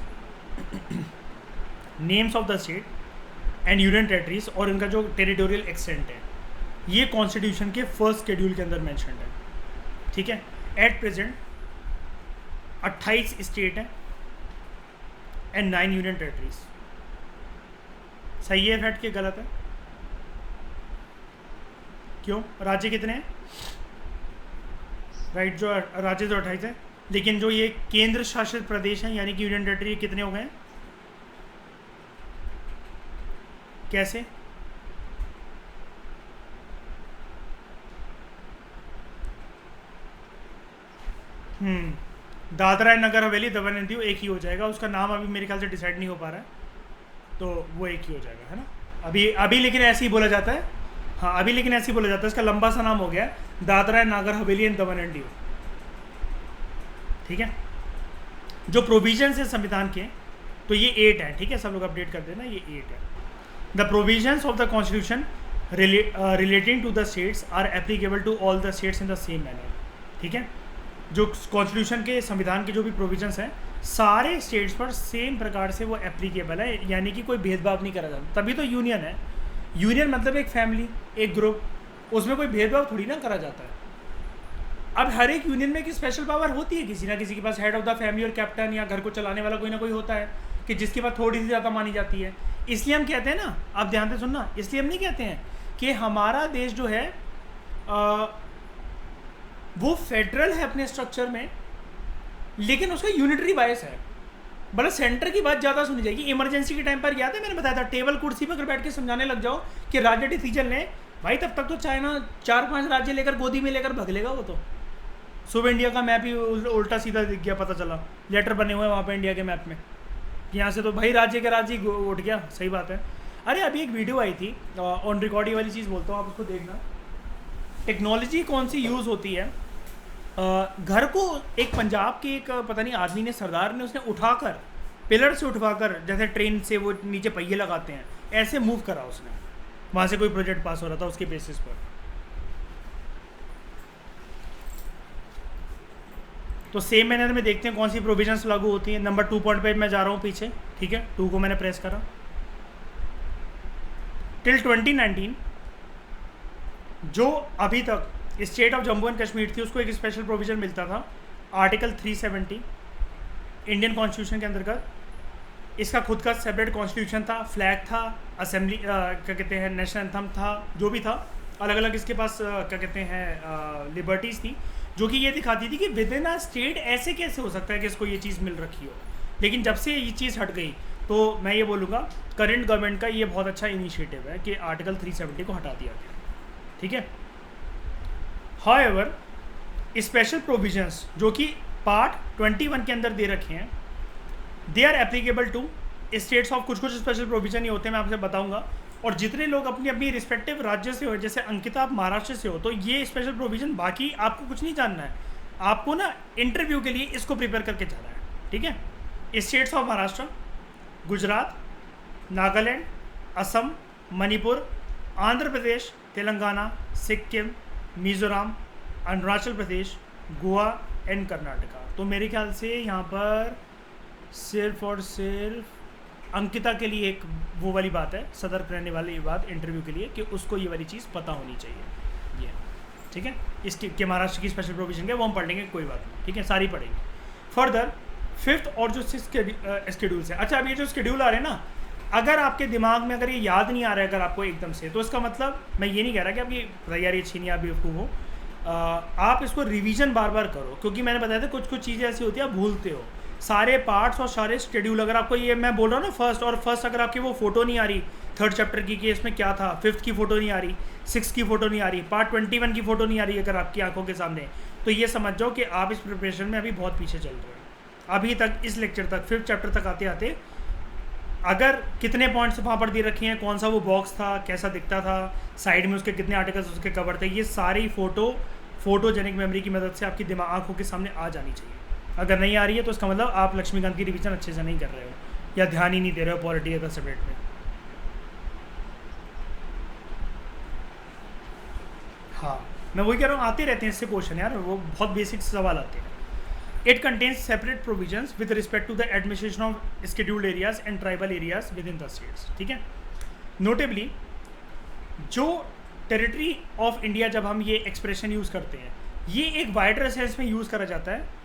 and union territories, और इनका जो टेरिटोरियल एक्सटेंट है, ये कॉन्स्टिट्यूशन के फर्स्ट शेड्यूल के अंदर मेंशन्ड है। ठीक है, एट प्रेजेंट 28 स्टेट हैं एंड 9 यूनियन टेरिटरीज। सही है फैक्ट के गलत है? क्यों, राज्य कितने हैं? राइट, जो राज्य तो 28 है, लेकिन जो ये केंद्र शासित प्रदेश हैं यानी कि यूनियन टेरिटरी, कितने हो गए? कैसे? Dadra and Nagar Haveli, Daman and Diu एक ही हो जाएगा। उसका नाम अभी मेरे ख्याल से डिसाइड नहीं हो पा रहा है, तो वो एक ही हो जाएगा, है ना। अभी लेकिन ऐसे ही बोला जाता है, हाँ अभी लेकिन ऐसे ही बोला जाता है। इसका लंबा सा नाम हो गया Dadra and Nagar Haveli and Daman and Diu. ठीक है, जो प्रोविजंस है संविधान के, तो ये 8 है। ठीक है, सब लोग अपडेट कर देना, ये 8 है। The provisions of the constitution relating to the states are applicable to all the states in the same manner. ठीक है, जो कॉन्स्टिट्यूशन के, संविधान के जो भी प्रोविजंस हैं, सारे स्टेट्स पर सेम प्रकार से वो एप्लीकेबल है, यानी कि कोई भेदभाव नहीं करा जाता। तभी तो यूनियन है। यूनियन मतलब एक फैमिली, एक ग्रुप, उसमें कोई भेदभाव थोड़ी ना करा जाता है। अब हर एक यूनियन में एक स्पेशल पावर होती है, किसी ना किसी के पास हेड ऑफ द फैमिली और कैप्टन या घर को चलाने वाला कोई ना कोई होता है, कि जिसके पास थोड़ी सी ज़्यादा मानी जाती है। इसलिए हम कहते हैं ना, आप ध्यान से सुनना, इसलिए हम नहीं कहते हैं कि हमारा देश जो है वो फेडरल है अपने स्ट्रक्चर में, लेकिन उसका यूनिटरी बायस है। मतलब सेंटर की बात ज़्यादा सुनी जाएगी। इमरजेंसी के टाइम पर याद है मैंने बताया था, टेबल कुर्सी पर अगर बैठ के समझाने लग जाओ कि राज्य डिसीजन ले भाई, तब तक तो चाइना 4-5 राज्य लेकर गोदी में लेकर भग लेगा वो तो। सुबह इंडिया का मैप ही उल्टा सीधा दिख गया, पता चला लेटर बने हुए हैं वहाँ पे इंडिया के मैप में, यहाँ से तो भाई राज्य के राज्य ही उठ गया। सही बात है। अरे अभी एक वीडियो आई थी ऑन रिकॉर्ड, ये वाली चीज़ बोलता हूँ, आप उसको देखना। टेक्नोलॉजी कौन सी यूज़ होती है, घर को एक पंजाब के एक पता नहीं आदमी ने, सरदार ने, उसने उठाकर पिलर से उठवाकर, जैसे ट्रेन से वो नीचे पहिए लगाते हैं ऐसे मूव करा उसने, वहाँ से कोई प्रोजेक्ट पास हो रहा था उसके बेसिस पर। तो सेम मैनर में देखते हैं कौन सी प्रोविजंस लागू होती हैं। नंबर 2 पॉइंट पे मैं जा रहा हूँ पीछे, ठीक है, 2 को मैंने प्रेस करा। टिल 2019 जो अभी तक state of Jammu and Kashmir थी उसको एक स्पेशल प्रोविज़न मिलता था, आर्टिकल 370 इंडियन कॉन्स्टिट्यूशन के अंतर्गत। इसका खुद का सेपरेट कॉन्स्टिट्यूशन था, फ्लैग था, असेंबली क्या कहते हैं, नेशनल एंथम था, जो भी था, अलग अलग इसके पास क्या कहते हैं लिबर्टीज़ थी, जो कि ये दिखाती थी कि विद इन अ स्टेट ऐसे कैसे हो सकता है कि इसको ये चीज़ मिल रखी हो। लेकिन जब से ये चीज़ हट गई तो मैं ये बोलूँगा करंट गवर्नमेंट का ये बहुत अच्छा इनिशिएटिव है कि आर्टिकल 370 को हटा दिया गया, ठीक है। हाउएवर स्पेशल प्रोविजंस जो कि पार्ट 21 के अंदर दे रखे हैं, they are applicable to states of, कुछ स्पेशल प्रोविजन ही होते हैं, मैं आपसे बताऊंगा। और जितने लोग अपनी अपनी रिस्पेक्टिव राज्य से हो, जैसे अंकिता आप महाराष्ट्र से हो, तो ये स्पेशल प्रोविजन, बाकी आपको कुछ नहीं जानना है, आपको ना इंटरव्यू के लिए इसको प्रिपेयर करके जाना है, ठीक है। States of Maharashtra, Gujarat, Nagaland, Assam, Manipur, Andhra Pradesh, Telangana, Sikkim, Mizoram, Arunachal Pradesh, Goa and Karnataka. तो मेरे ख्याल से यहाँ पर सिर्फ और सिर्फ अंकिता के लिए एक वो वाली बात है, सतर्क रहने वाली बात इंटरव्यू के लिए, कि उसको ये वाली चीज़ पता होनी चाहिए, ये ठीक है। इसके के महाराष्ट्र की स्पेशल प्रोविजन है वो हम पढ़ लेंगे, कोई बात नहीं, ठीक है, सारी पढ़ेंगे। फर्दर 5th और जो 6th शेड्यूल्स है। अच्छा, अब ये जो शेड्यूल आ रहे हैं ना, अगर आपके दिमाग में अगर ये याद नहीं आ रहा है अगर आपको एकदम से, तो इसका मतलब मैं ये नहीं कह रहा कि आपकी तैयारी अच्छी नहीं, आप बेवकूफ़ हो, आप इसको रिवीजन बार बार करो, क्योंकि मैंने बताया था कुछ चीज़ें ऐसी होती है आप भूलते हो। सारे पार्ट्स और सारे शेड्यूल, अगर आपको ये मैं बोल रहा हूँ ना फर्स्ट अगर आपकी वो फोटो नहीं आ रही 3rd चैप्टर की कि इसमें क्या था, 5th की फ़ोटो नहीं आ रही, 6th की फ़ोटो नहीं आ रही, पार्ट 21 की फ़ोटो नहीं आ रही अगर आपकी आंखों के सामने, तो ये समझ जाओ कि आप इस प्रिपरेशन में अभी बहुत पीछे चल रहे हैं। अभी तक इस लेक्चर तक 5th चैप्टर तक आते आते अगर कितने पॉइंट्स वहाँ पर दे रखे हैं, कौन सा वो बॉक्स था, कैसा दिखता था, साइड में उसके कितने आर्टिकल्स उसके कवर थे, ये सारी फोटोजेनिक मेमोरी की मदद से आपकी दिमाग आंखों के सामने आ जानी चाहिए। अगर नहीं आ रही है तो इसका मतलब आप लक्ष्मीकांत की रिवीजन अच्छे से नहीं कर रहे हो या ध्यान ही नहीं दे रहे हो पॉलिटी का सब्जेक्ट में। हाँ, मैं वही कह रहा हूँ, आते रहते हैं इससे क्वेश्चन यार, वो बहुत बेसिक सवाल आते हैं। It contains separate provisions with respect to the administration of scheduled areas and tribal areas within the states, ठीक है। नोटेबली जो टेरिटरी ऑफ इंडिया, जब हम ये एक्सप्रेशन यूज़ करते हैं, ये एक वाइडर सेंस में यूज़ करा जाता है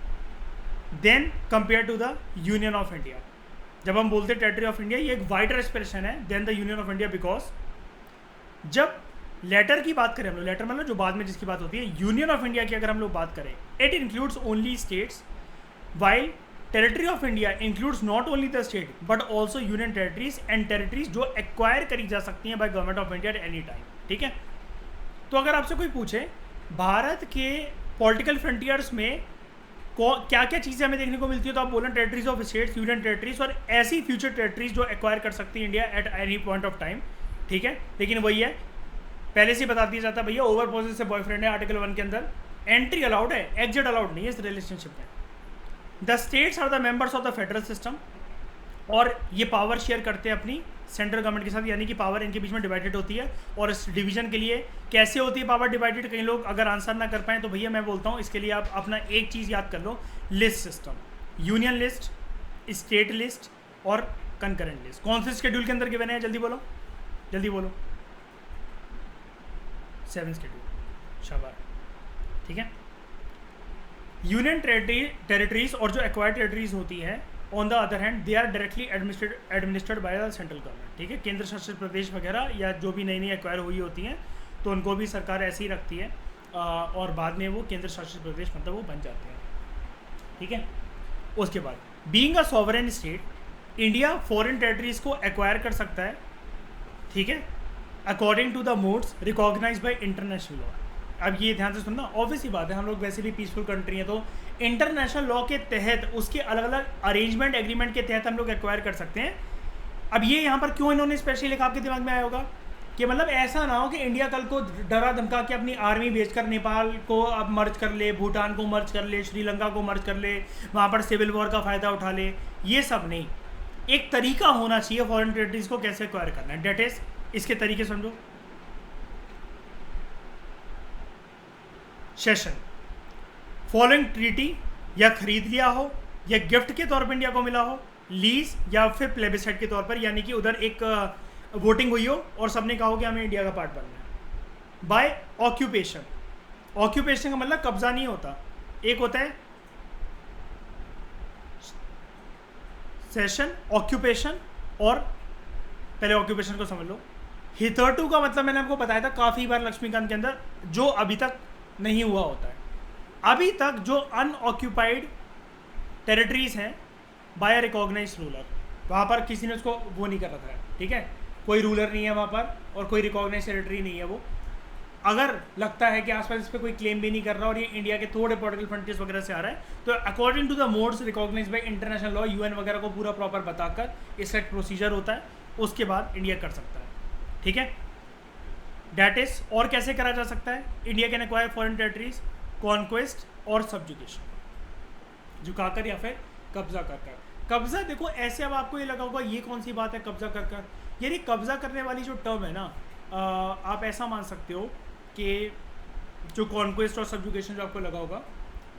than compare to the union of India. जब हम बोलते हैं टेरिटरी ऑफ इंडिया, ये एक वाइडर एक्सप्रेशन है than the union of India, because जब लेटर की बात करें हम लोग, लेटर मतलब जो बाद में जिसकी बात होती है, यूनियन ऑफ इंडिया की अगर हम लोग बात करें, it includes only states, while territory of India includes not only the state but also union territories and territories जो एक्वायर करी जा सकती हैं by government of India at any time, ठीक है। तो अगर आपसे कोई पूछे भारत के पॉलिटिकल फ्रंटियर्स में क्या क्या चीज़ें हमें देखने को मिलती है, तो आप बोलें territories of states, union territories और ऐसी फ्यूचर टेरिटरीज जो एक्वायर कर सकती है India at any point of time, ठीक है। लेकिन वही है, पहले से बता दिया जाता है भैया, ओवर पोजेसिव से बॉयफ्रेंड है आर्टिकल 1 के अंदर, एंट्री अलाउड है, एग्जिट अलाउड नहीं है इस रिलेशनशिप में। The states are the members of the federal system, और ये पावर शेयर करते हैं अपनी सेंट्रल गवर्नमेंट के साथ, यानी कि पावर इनके बीच में डिवाइडेड होती है। और इस डिवीजन के लिए कैसे होती है पावर डिवाइडेड, कई लोग अगर आंसर ना कर पाएँ तो भैया मैं बोलता हूँ इसके लिए आप अपना एक चीज़ याद कर लो, list system, union list, state list और कंकरेंट लिस्ट। कौन से शेड्यूल के अंदर गिवन है, जल्दी बोलो जल्दी बोलो, 7th शेड्यूल, शाबाश, ठीक है। यूनियन टेरिटरीज और जो एक्वायर्ड टेरिटरीज होती है, on the other hand they are directly administered by the central government, ठीक है। केंद्र शासित प्रदेश वगैरह या जो भी नई एक्वायर हुई होती हैं तो उनको भी सरकार ऐसे ही रखती है, और बाद में वो केंद्र शासित प्रदेश मतलब वो बन जाते हैं, ठीक है। उसके बाद being a sovereign state, India foreign territories को एक्वायर कर सकता है, ठीक है, according to the modes recognise by international law. अब ये ध्यान से सुनना, ऑब्वियस ही बात है, हम लोग वैसे भी पीसफुल कंट्री हैं, तो इंटरनेशनल लॉ के तहत उसके अलग अलग अरेंजमेंट एग्रीमेंट के तहत हम लोग एक्वायर कर सकते हैं। अब ये यहाँ पर क्यों इन्होंने स्पेशली लिखा, आपके दिमाग में आया होगा कि मतलब ऐसा ना हो कि इंडिया कल को डरा धमका के अपनी आर्मी भेजकर नेपाल को अब मर्ज कर ले, भूटान को मर्ज कर ले, श्रीलंका को मर्ज कर ले, वहाँ पर सिविल वॉर का फ़ायदा उठा ले। ये सब नहीं, एक तरीका होना चाहिए फॉरेन टेरिटरीज को कैसे एक्वायर करना है। डेट इज, इसके तरीके समझो। सेशन, फॉलोइंग ट्रीटी या खरीद लिया हो या गिफ्ट के तौर पर इंडिया को मिला हो, लीज या फिर प्लेबिसाइड के तौर पर, यानी कि उधर एक वोटिंग हुई हो और सबने कहा हो कि हमें इंडिया का पार्ट बनना है। बाय ऑक्यूपेशन, ऑक्यूपेशन का मतलब कब्जा नहीं होता, एक होता है सेशन, ऑक्यूपेशन, और पहले ऑक्यूपेशन को समझ लो। हिथर्टू का मतलब मैंने आपको बताया था काफ़ी बार लक्ष्मीकांत के अंदर, जो अभी तक नहीं हुआ होता है। अभी तक जो अनऑक्यूपाइड टेरिटरीज हैं बाय रिकॉग्नाइज रूलर, वहाँ पर किसी ने उसको वो नहीं कर रखा है, ठीक है, कोई रूलर नहीं है वहाँ पर और कोई रिकॉग्नाइज टेरिटरी नहीं है वो। अगर लगता है कि आसपास इस पर कोई क्लेम भी नहीं कर रहा और ये इंडिया के थोड़े पॉलिटिकल फ्रंटियर्स वगैरह से आ रहा है, तो according to the modes recognise by international law, UN वगैरह को पूरा प्रॉपर बताकर इसका एक प्रोसीजर होता है, उसके बाद इंडिया कर सकता है, ठीक है। डैट इज, और कैसे करा जा सकता है, India can acquire foreign territories, conquest और सब्जुगेशन, झुकाकर या फिर कब्जा कर कर। कब्जा देखो ऐसे, अब आपको ये लगा होगा ये कौन सी बात है कब्जा कर कर, यानी कब्जा करने वाली जो टर्म है ना, आप ऐसा मान सकते हो कि जो कॉन्क्वेस्ट और सब्जुगेशन जो आपको लगा होगा,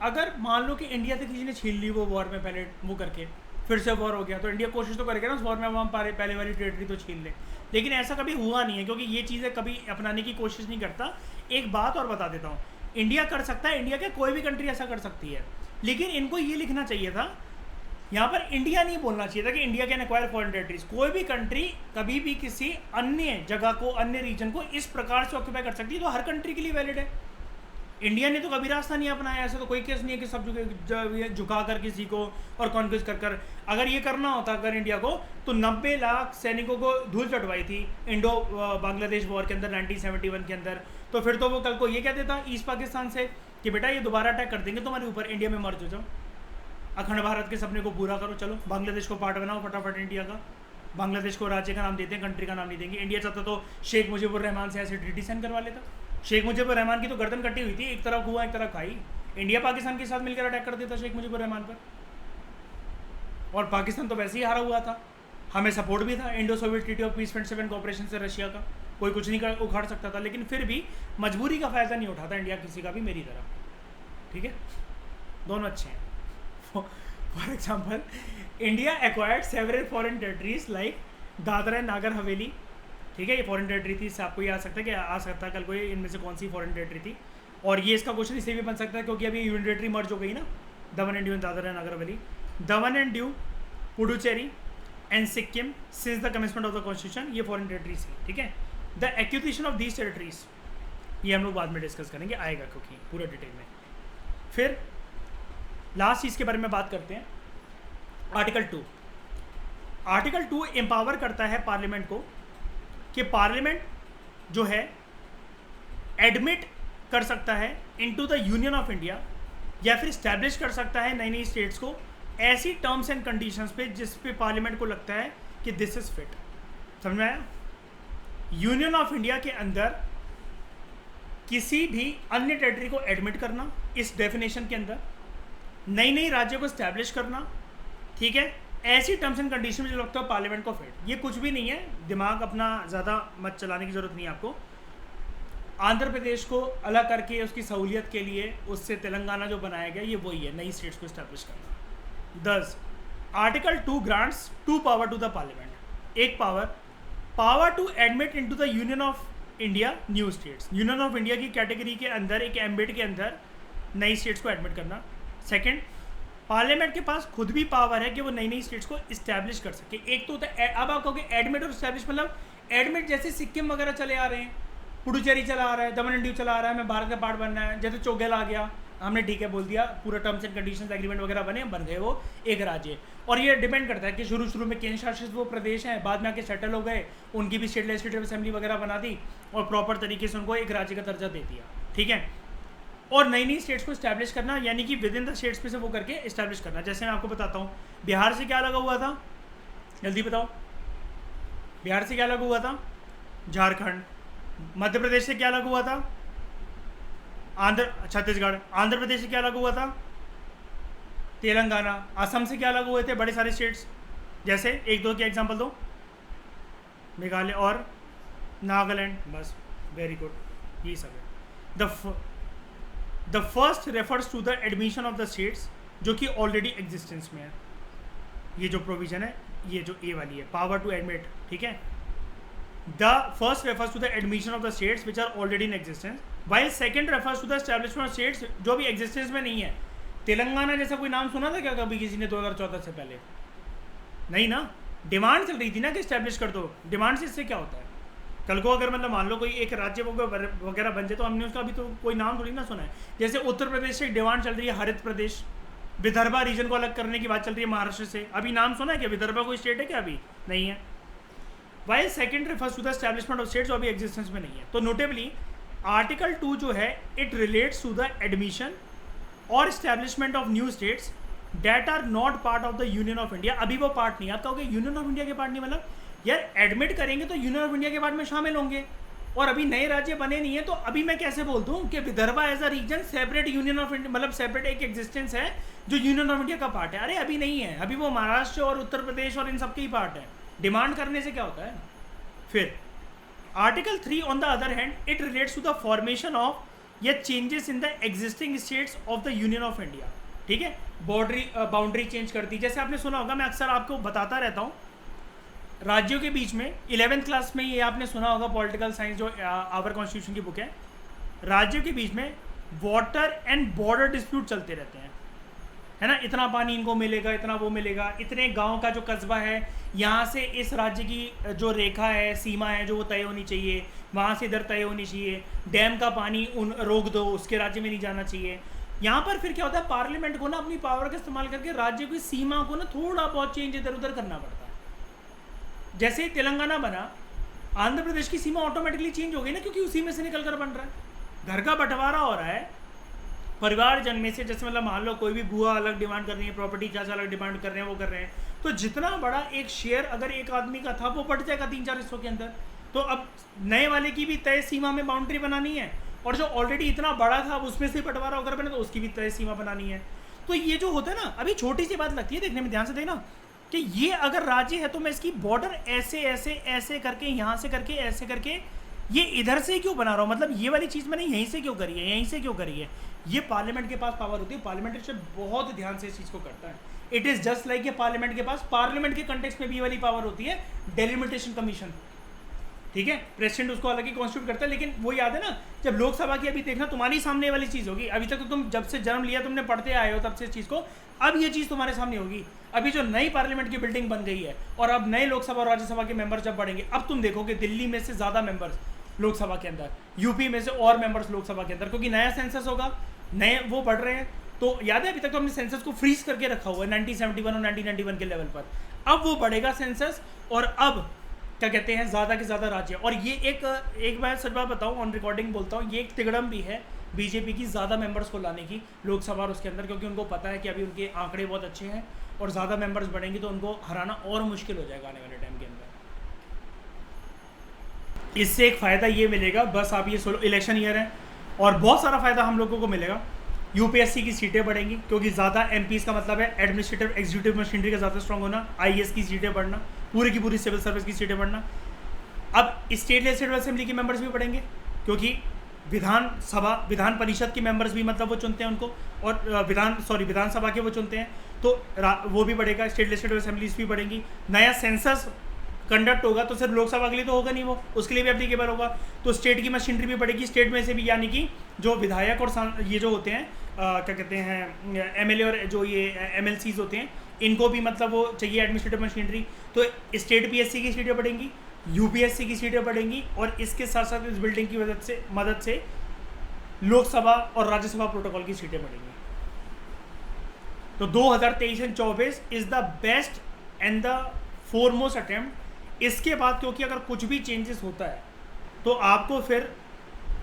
अगर मान लो कि इंडिया से किसी ने छीन ली वो वॉर में, पहले वो करके फिर से वॉर हो गया, तो इंडिया कोशिश तो करेगा ना उस वॉर में हम पहले वाली टेरिटरी तो छीन ले, लेकिन ऐसा कभी हुआ नहीं है क्योंकि ये चीज़ें कभी अपनाने की कोशिश नहीं करता। एक बात और बता देता हूँ, इंडिया कर सकता है, इंडिया के कोई भी कंट्री ऐसा कर सकती है, लेकिन इनको ये लिखना चाहिए था, यहाँ पर इंडिया नहीं बोलना चाहिए था कि India can acquire foreign territories. कोई भी कंट्री कभी भी किसी अन्य जगह को, अन्य रीजन को इस प्रकार से ऑक्यूपाई कर सकती है, तो हर कंट्री के लिए वैलिड है। इंडिया ने तो कभी रास्ता नहीं अपनाया, ऐसा तो कोई केस नहीं है कि सब झुका कर किसी को और कॉन्क्वेस्ट कर कर। अगर ये करना होता अगर इंडिया को, तो 90 लाख सैनिकों को धूल चटवाई थी इंडो बांग्लादेश वॉर के अंदर 1971 के अंदर, तो फिर तो वो कल को ये कह देता ईस्ट पाकिस्तान से कि बेटा ये दोबारा अटैक कर देंगे तुम्हारे ऊपर, इंडिया में मर्ज हो जाओ, अखंड भारत के सपने को पूरा करो, चलो बांग्लादेश को पार्ट बनाओ फटाफट इंडिया का। बांग्लादेश को राज्य का नाम देते हैं, कंट्री का नाम नहीं देंगे। इंडिया चाहता तो शेख मुजीबुर रहमान से ऐसे ट्रीटी साइन करवा लेता। शेख मुजीबुर रहमान की तो गर्दन कटी हुई थी, एक तरफ हुआ एक तरफ खाई। इंडिया पाकिस्तान के साथ मिलकर अटैक कर देता शेख मुजीबुर रहमान पर, और पाकिस्तान तो वैसे ही हारा हुआ था, हमें सपोर्ट भी था Indo Soviet treaty of peace friendship and cooperation से रशिया का, कोई कुछ नहीं उखाड़ सकता था, लेकिन फिर भी मजबूरी का फ़ायदा नहीं उठाता इंडिया किसी का भी, मेरी तरह, ठीक है, दोनों अच्छे हैं। For example, India acquired several foreign territories like Dadra and Nagar Haveli, ठीक है, ये फॉरेन टेरिटरी थी, इससे आपको ये आ सकता है कि आ सकता है कल को इनमें से कौन सी फॉरेन टेरिटरी थी। और ये इसका क्वेश्चन इससे भी बन सकता है क्योंकि अभी यूनियन टेरिटरी मर्ज हो गई ना, दमन and Diu, Dadra and Nagar Haveli, Daman and Diu, Puducherry and Sikkim since the commencement of the constitution, ये फॉरेन टेरिटरीज थी, ठीक है। The acquisition of these territories, ये हम लोग बाद में डिस्कस करेंगे, आएगा क्योंकि पूरा डिटेल में। फिर लास्ट चीज़ के बारे में बात करते हैं, आर्टिकल 2। आर्टिकल 2 एम्पावर करता है पार्लियामेंट को कि पार्लियामेंट जो है एडमिट कर सकता है into the union of India, या फिर इस्टेब्लिश कर सकता है नई नई स्टेट्स को ऐसी टर्म्स एंड कंडीशंस पे जिस पे पार्लियामेंट को लगता है कि दिस इज फिट। समझ में आया? यूनियन ऑफ इंडिया के अंदर किसी भी अन्य टेरिटरी को एडमिट करना, इस डेफिनेशन के अंदर नई नई राज्यों को इस्टेब्लिश करना, ठीक है, ऐसी टर्म्स एंड कंडीशन में जो लगता है पार्लियामेंट को फिट। ये कुछ भी नहीं है, दिमाग अपना ज़्यादा मत चलाने की ज़रूरत नहीं है आपको। आंध्र प्रदेश को अलग करके उसकी सहूलियत के लिए उससे तेलंगाना जो बनाया गया, ये वही है, नई स्टेट्स को इस्टेब्लिश करना। 10 article 2 grants 2 power to the parliament, एक power to admit into the union of India new states, union of India की कैटेगरी के अंदर एक एम्बिट के अंदर नई स्टेट्स को एडमिट करना। सेकेंड, पार्लियामेंट के पास खुद भी पावर है कि वो नई नई स्टेट्स को इस्टेब्लिश कर सके। एक तो होता है, अब आप कहोगे एडमिट और इस्टेब्लिश, मतलब एडमिट जैसे सिक्किम वगैरह चले आ रहे हैं, पुडुचेरी चला आ रहा है, दमन एंड दीव चला आ रहा है, हमें भारत का पार्ट बनना है, जैसे चोगेल आ गया, हमने ठीक है बोल दिया, पूरा टर्म्स एंड कंडीशंस एग्रीमेंट वगैरह बन गए, वो एक राज्य। और ये डिपेंड करता है कि शुरू में केंद्र शासित वो प्रदेश हैं, बाद में आके सेटल हो गए, उनकी भी स्टेट लेजिस्लेटिव असेंबली वगैरह बना दी और प्रॉपर तरीके से उनको एक राज्य का दर्जा दे दिया, ठीक है। और नई स्टेट्स को इस्टेब्लिश करना, यानी कि विद इन द स्टेट्स में से वो करके इस्टेब्लिश करना। जैसे मैं आपको बताता हूँ, बिहार से क्या लगा हुआ था, जल्दी बताओ, बिहार से क्या लगा हुआ था, झारखंड। मध्य प्रदेश से क्या लगा हुआ था, छत्तीसगढ़। आंध्र प्रदेश से क्या लगा हुआ था, तेलंगाना। असम से क्या लगे हुए थे, बड़े सारे स्टेट्स, जैसे एक दो के एग्जांपल दो, मेघालय और नागालैंड, बस, वेरी गुड, यही सब है। The first refers to the admission of the states, जो कि ऑलरेडी एग्जिस्टेंस में है। ये जो प्रोविजन है, ये जो ए वाली है, पावर टू एडमिट, ठीक है। The first refers to the admission of the states which are already in existence, while second refers to the establishment of states जो भी एग्जिस्टेंस में नहीं है। तेलंगाना जैसा कोई नाम सुना था क्या कभी किसी ने 2014 से पहले? नहीं ना, डिमांड चल रही थी ना कि एस्टैब्लिश कर दो। डिमांड से इससे क्या होता है, कल को अगर मतलब मान लो कोई एक राज्य वगैरह बन जाए तो हमने उसका अभी तो कोई नाम थोड़ी ना सुना है। जैसे उत्तर प्रदेश से डिमांड चल रही है हरित प्रदेश, विदर्भा रीजन को अलग करने की बात चल रही है महाराष्ट्र से, अभी नाम सुना है क्या? विदर्भा कोई स्टेट है क्या? अभी नहीं है। While second refers to the establishment of states, जो अभी एग्जिस्टेंस में नहीं है। तो नोटेबली आर्टिकल 2 जो है, it relates to the admission और establishment of new states that are not part of the union of India. अभी वो पार्ट नहीं, आप कहोगे यूनियन ऑफ इंडिया के पार्ट नहीं, मतलब यार एडमिट करेंगे तो यूनियन ऑफ इंडिया के पार्ट में शामिल होंगे, और अभी नए राज्य बने नहीं है, तो अभी मैं कैसे बोल दूं कि Vidarbha as a region separate union of India, मतलब सेपरेट एक एग्जिस्टेंस है जो यूनियन ऑफ इंडिया का पार्ट है? अरे अभी नहीं है, अभी वो महाराष्ट्र और उत्तर प्रदेश और इन सबके ही पार्ट है। डिमांड करने से क्या होता है? फिर article 3 on the other hand, it relates to the formation of या changes in the existing states of the union of India, ठीक है। बाउंड्री चेंज करती, जैसे आपने सुना होगा, मैं अक्सर आपको बताता रहता हूँ, राज्यों के बीच में 11th क्लास में ये आपने सुना होगा, पॉलिटिकल साइंस जो आवर कॉन्स्टिट्यूशन की बुक है, राज्यों के बीच में वाटर एंड बॉर्डर डिस्प्यूट चलते रहते हैं, है ना। इतना पानी इनको मिलेगा, इतना वो मिलेगा, इतने गांव का जो कस्बा है, यहाँ से इस राज्य की जो रेखा है, सीमा है जो वो तय होनी चाहिए, वहाँ से इधर तय होनी चाहिए, डैम का पानी रोक दो, उसके राज्य में नहीं जाना चाहिए। यहाँ पर फिर क्या होता है, पार्लियामेंट को ना अपनी पावर का इस्तेमाल करके राज्य की सीमा को ना थोड़ा बहुत चेंज इधर उधर करना पड़ता है। जैसे तेलंगाना बना, आंध्र प्रदेश की सीमा ऑटोमेटिकली चेंज हो गई ना, क्योंकि उसी में से निकल कर बन रहा है, घर का बंटवारा हो रहा है परिवार जन में से। जैसे मतलब मान लो कोई भी बुआ अलग डिमांड कर रही है, प्रॉपर्टी चाचा अलग डिमांड कर रहे हैं, वो कर रहे हैं, तो जितना बड़ा एक शेयर अगर एक आदमी का था वो बढ़ जाएगा 3-4 हिस्सों के अंदर। तो अब नए वाले की भी तय सीमा में बाउंड्री बनानी है, और जो ऑलरेडी इतना बड़ा था अब उसमें से बंटवारा होकर बने तो उसकी भी तय सीमा बनानी है। तो ये जो होता है ना, अभी छोटी सी बात लगती है देखने में, ध्यान से देखना कि ये अगर राज्य है तो मैं इसकी बॉर्डर ऐसे ऐसे ऐसे करके, यहाँ से करके, ऐसे करके, ये इधर से क्यों बना रहा हूँ, मतलब ये वाली चीज़ मैंने यहीं से क्यों करी है, यहीं से क्यों करी है। ये पार्लियामेंट के पास पावर होती है, पार्लियामेंट बहुत ध्यान से इस चीज़ को करता है। इट इज़ जस्ट लाइक ये पार्लियामेंट के पास, पार्लियामेंट के कंटेक्स्ट में भी ये वाली पावर होती है, डेलिमिटेशन कमीशन, ठीक है। प्रेसिडेंट उसको अलग ही कॉन्स्टिट्यूट करता है, लेकिन वो याद है ना, जब लोकसभा की अभी देखना तुम्हारी सामने वाली चीज़ होगी। अभी तक तो तुम जब से जन्म लिया तुमने पढ़ते आए हो तब से इस चीज़ को, अब ये चीज़ तुम्हारे सामने होगी। अभी जो नई पार्लियामेंट की बिल्डिंग बन गई है और अब नए लोकसभा और राज्यसभा के मेंबर जब बढ़ेंगे, अब तुम देखोगे दिल्ली में से ज़्यादा मेंबर्स लोकसभा के अंदर, यूपी में से और मेंबर्स लोकसभा के अंदर, क्योंकि नया सेंसस होगा, नए वो बढ़ रहे हैं। तो याद है अभी तक तो हमने सेंसस को फ्रीज करके रखा हुआ है 1971 और 1991 के लेवल पर, अब वो बढ़ेगा सेंसस, और अब क्या कहते हैं ज़्यादा के ज़्यादा राज्य। और ये एक बार सच बात बताऊँ, ऑन रिकॉर्डिंग बोलता हूँ, ये एक तिगड़म भी है बीजेपी की ज़्यादा मेंबर्स को लाने की लोकसभा और उसके अंदर, क्योंकि उनको पता है कि अभी उनके आंकड़े बहुत अच्छे हैं और ज़्यादा मेंबर्स बढ़ेंगे तो उनको हराना और मुश्किल हो जाएगा आने वाले टाइम के अंदर। इससे एक फ़ायदा ये मिलेगा, बस आप ये सोलो, इलेक्शन ईयर है और बहुत सारा फ़ायदा हम लोगों को मिलेगा। यूपीएससी की सीटें बढ़ेंगी, क्योंकि ज़्यादा एमपीज़ का मतलब है एडमिनिस्ट्रेटिव एग्जीक्यूटिव मशीनरी का ज़्यादा स्ट्रॉन्ग होना, आईएएस की सीटें बढ़ना, पूरी की पूरी सिविल सर्विस की सीटें बढ़ना। अब स्टेट लेजिस्लेटिव असेंबली के मेंबर्स भी बढ़ेंगे, क्योंकि विधान परिषद के मेंबर्स भी मतलब वो चुनते हैं उनको, और विधानसभा के वो चुनते हैं, तो वो भी बढ़ेगा, स्टेट लेजिस्लेटिव असेंबलीज भी बढ़ेंगी। नया सेंसस कंडक्ट होगा तो सिर्फ लोकसभा के लिए तो होगा नहीं, वो उसके लिए भी एप्लीकेबल होगा, तो स्टेट की मशीनरी भी बढ़ेगी, स्टेट में से भी, यानी कि जो विधायक और ये जो होते हैं क्या कहते हैं एमएलए और जो ये एमएलसीज होते हैं, इनको भी मतलब वो चाहिए एडमिनिस्ट्रेटिव मशीनरी। तो स्टेट पीएससी की सीटें बढ़ेंगी, यूपीएससी की सीटें बढ़ेंगी, और इसके साथ साथ इस बिल्डिंग की मदद से लोकसभा और राज्यसभा प्रोटोकॉल की सीटें बढ़ेंगी। तो 2023 and 24 is the best and the foremost attempt. इसके बाद क्योंकि अगर कुछ भी चेंजेस होता है तो आपको फिर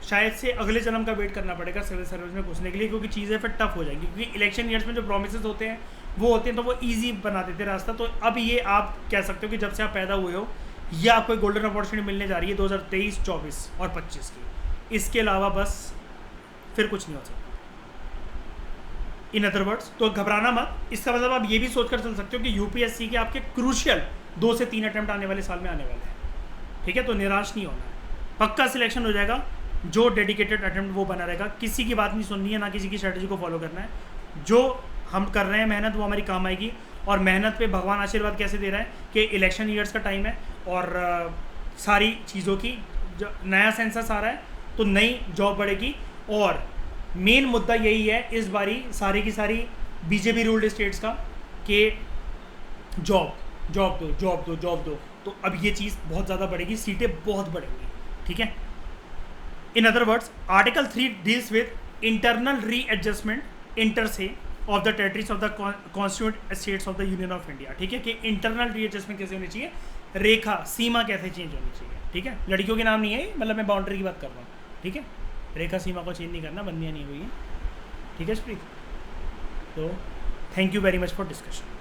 शायद से अगले जन्म का वेट करना पड़ेगा सिविल सर्विस में घुसने के लिए, क्योंकि चीज़ें फिर टफ हो जाएंगी। क्योंकि इलेक्शन ईयर्स में जो प्रोमिसेस होते हैं वो होते हैं तो वो ईजी बना देते हैं रास्ता। तो अब ये आप कह सकते हो कि जब से आप पैदा हुए हो ये आपको एक गोल्डन अपॉर्चुनिटी मिलने जा रही है 2023, 24 और 25 की। इसके अलावा बस फिर कुछ नहीं हो सकता। इन अदर वर्ड्स, तो घबराना मत। इसका मतलब आप ये भी सोचकर चल सकते हो कि यूपीएससी के आपके क्रूशियल 2 से 3 अटेम्प्ट आने वाले साल में आने वाले हैं। ठीक है, तो निराश नहीं होना है, पक्का सिलेक्शन हो जाएगा। जो डेडिकेटेड अटेम्प्ट वो बना रहेगा, किसी की बात नहीं सुननी है, ना किसी की स्ट्रेटजी को फॉलो करना है। जो हम कर रहे हैं मेहनत वो हमारी काम आएगी। और मेहनत पे भगवान आशीर्वाद कैसे दे रहा है कि इलेक्शन ईयर्स का टाइम है और सारी चीज़ों की जो नया सेंसस आ रहा है तो नई जॉब बढ़ेगी। और मेन मुद्दा यही है इस बारी सारी की सारी बीजेपी रूल्ड स्टेट्स का कि जॉब दो। तो अब ये चीज़ बहुत ज़्यादा बढ़ेगी, सीटें बहुत बढ़ेंगी। ठीक है, in other words article 3 deals with internal readjustment inter se of the territories of the constituent states of the union of India. ठीक है, कि इंटरनल रीएडजस्टमेंट कैसे होनी चाहिए, रेखा सीमा कैसे चेंज होनी चाहिए। ठीक है, लड़कियों के नाम नहीं है, मतलब मैं बाउंड्री की बात कर रहा हूँ। ठीक है, रेखा सीमा को चेंज नहीं करना, बंदियाँ नहीं हुई है। ठीक है स्प्रीत, तो thank you very much for discussion.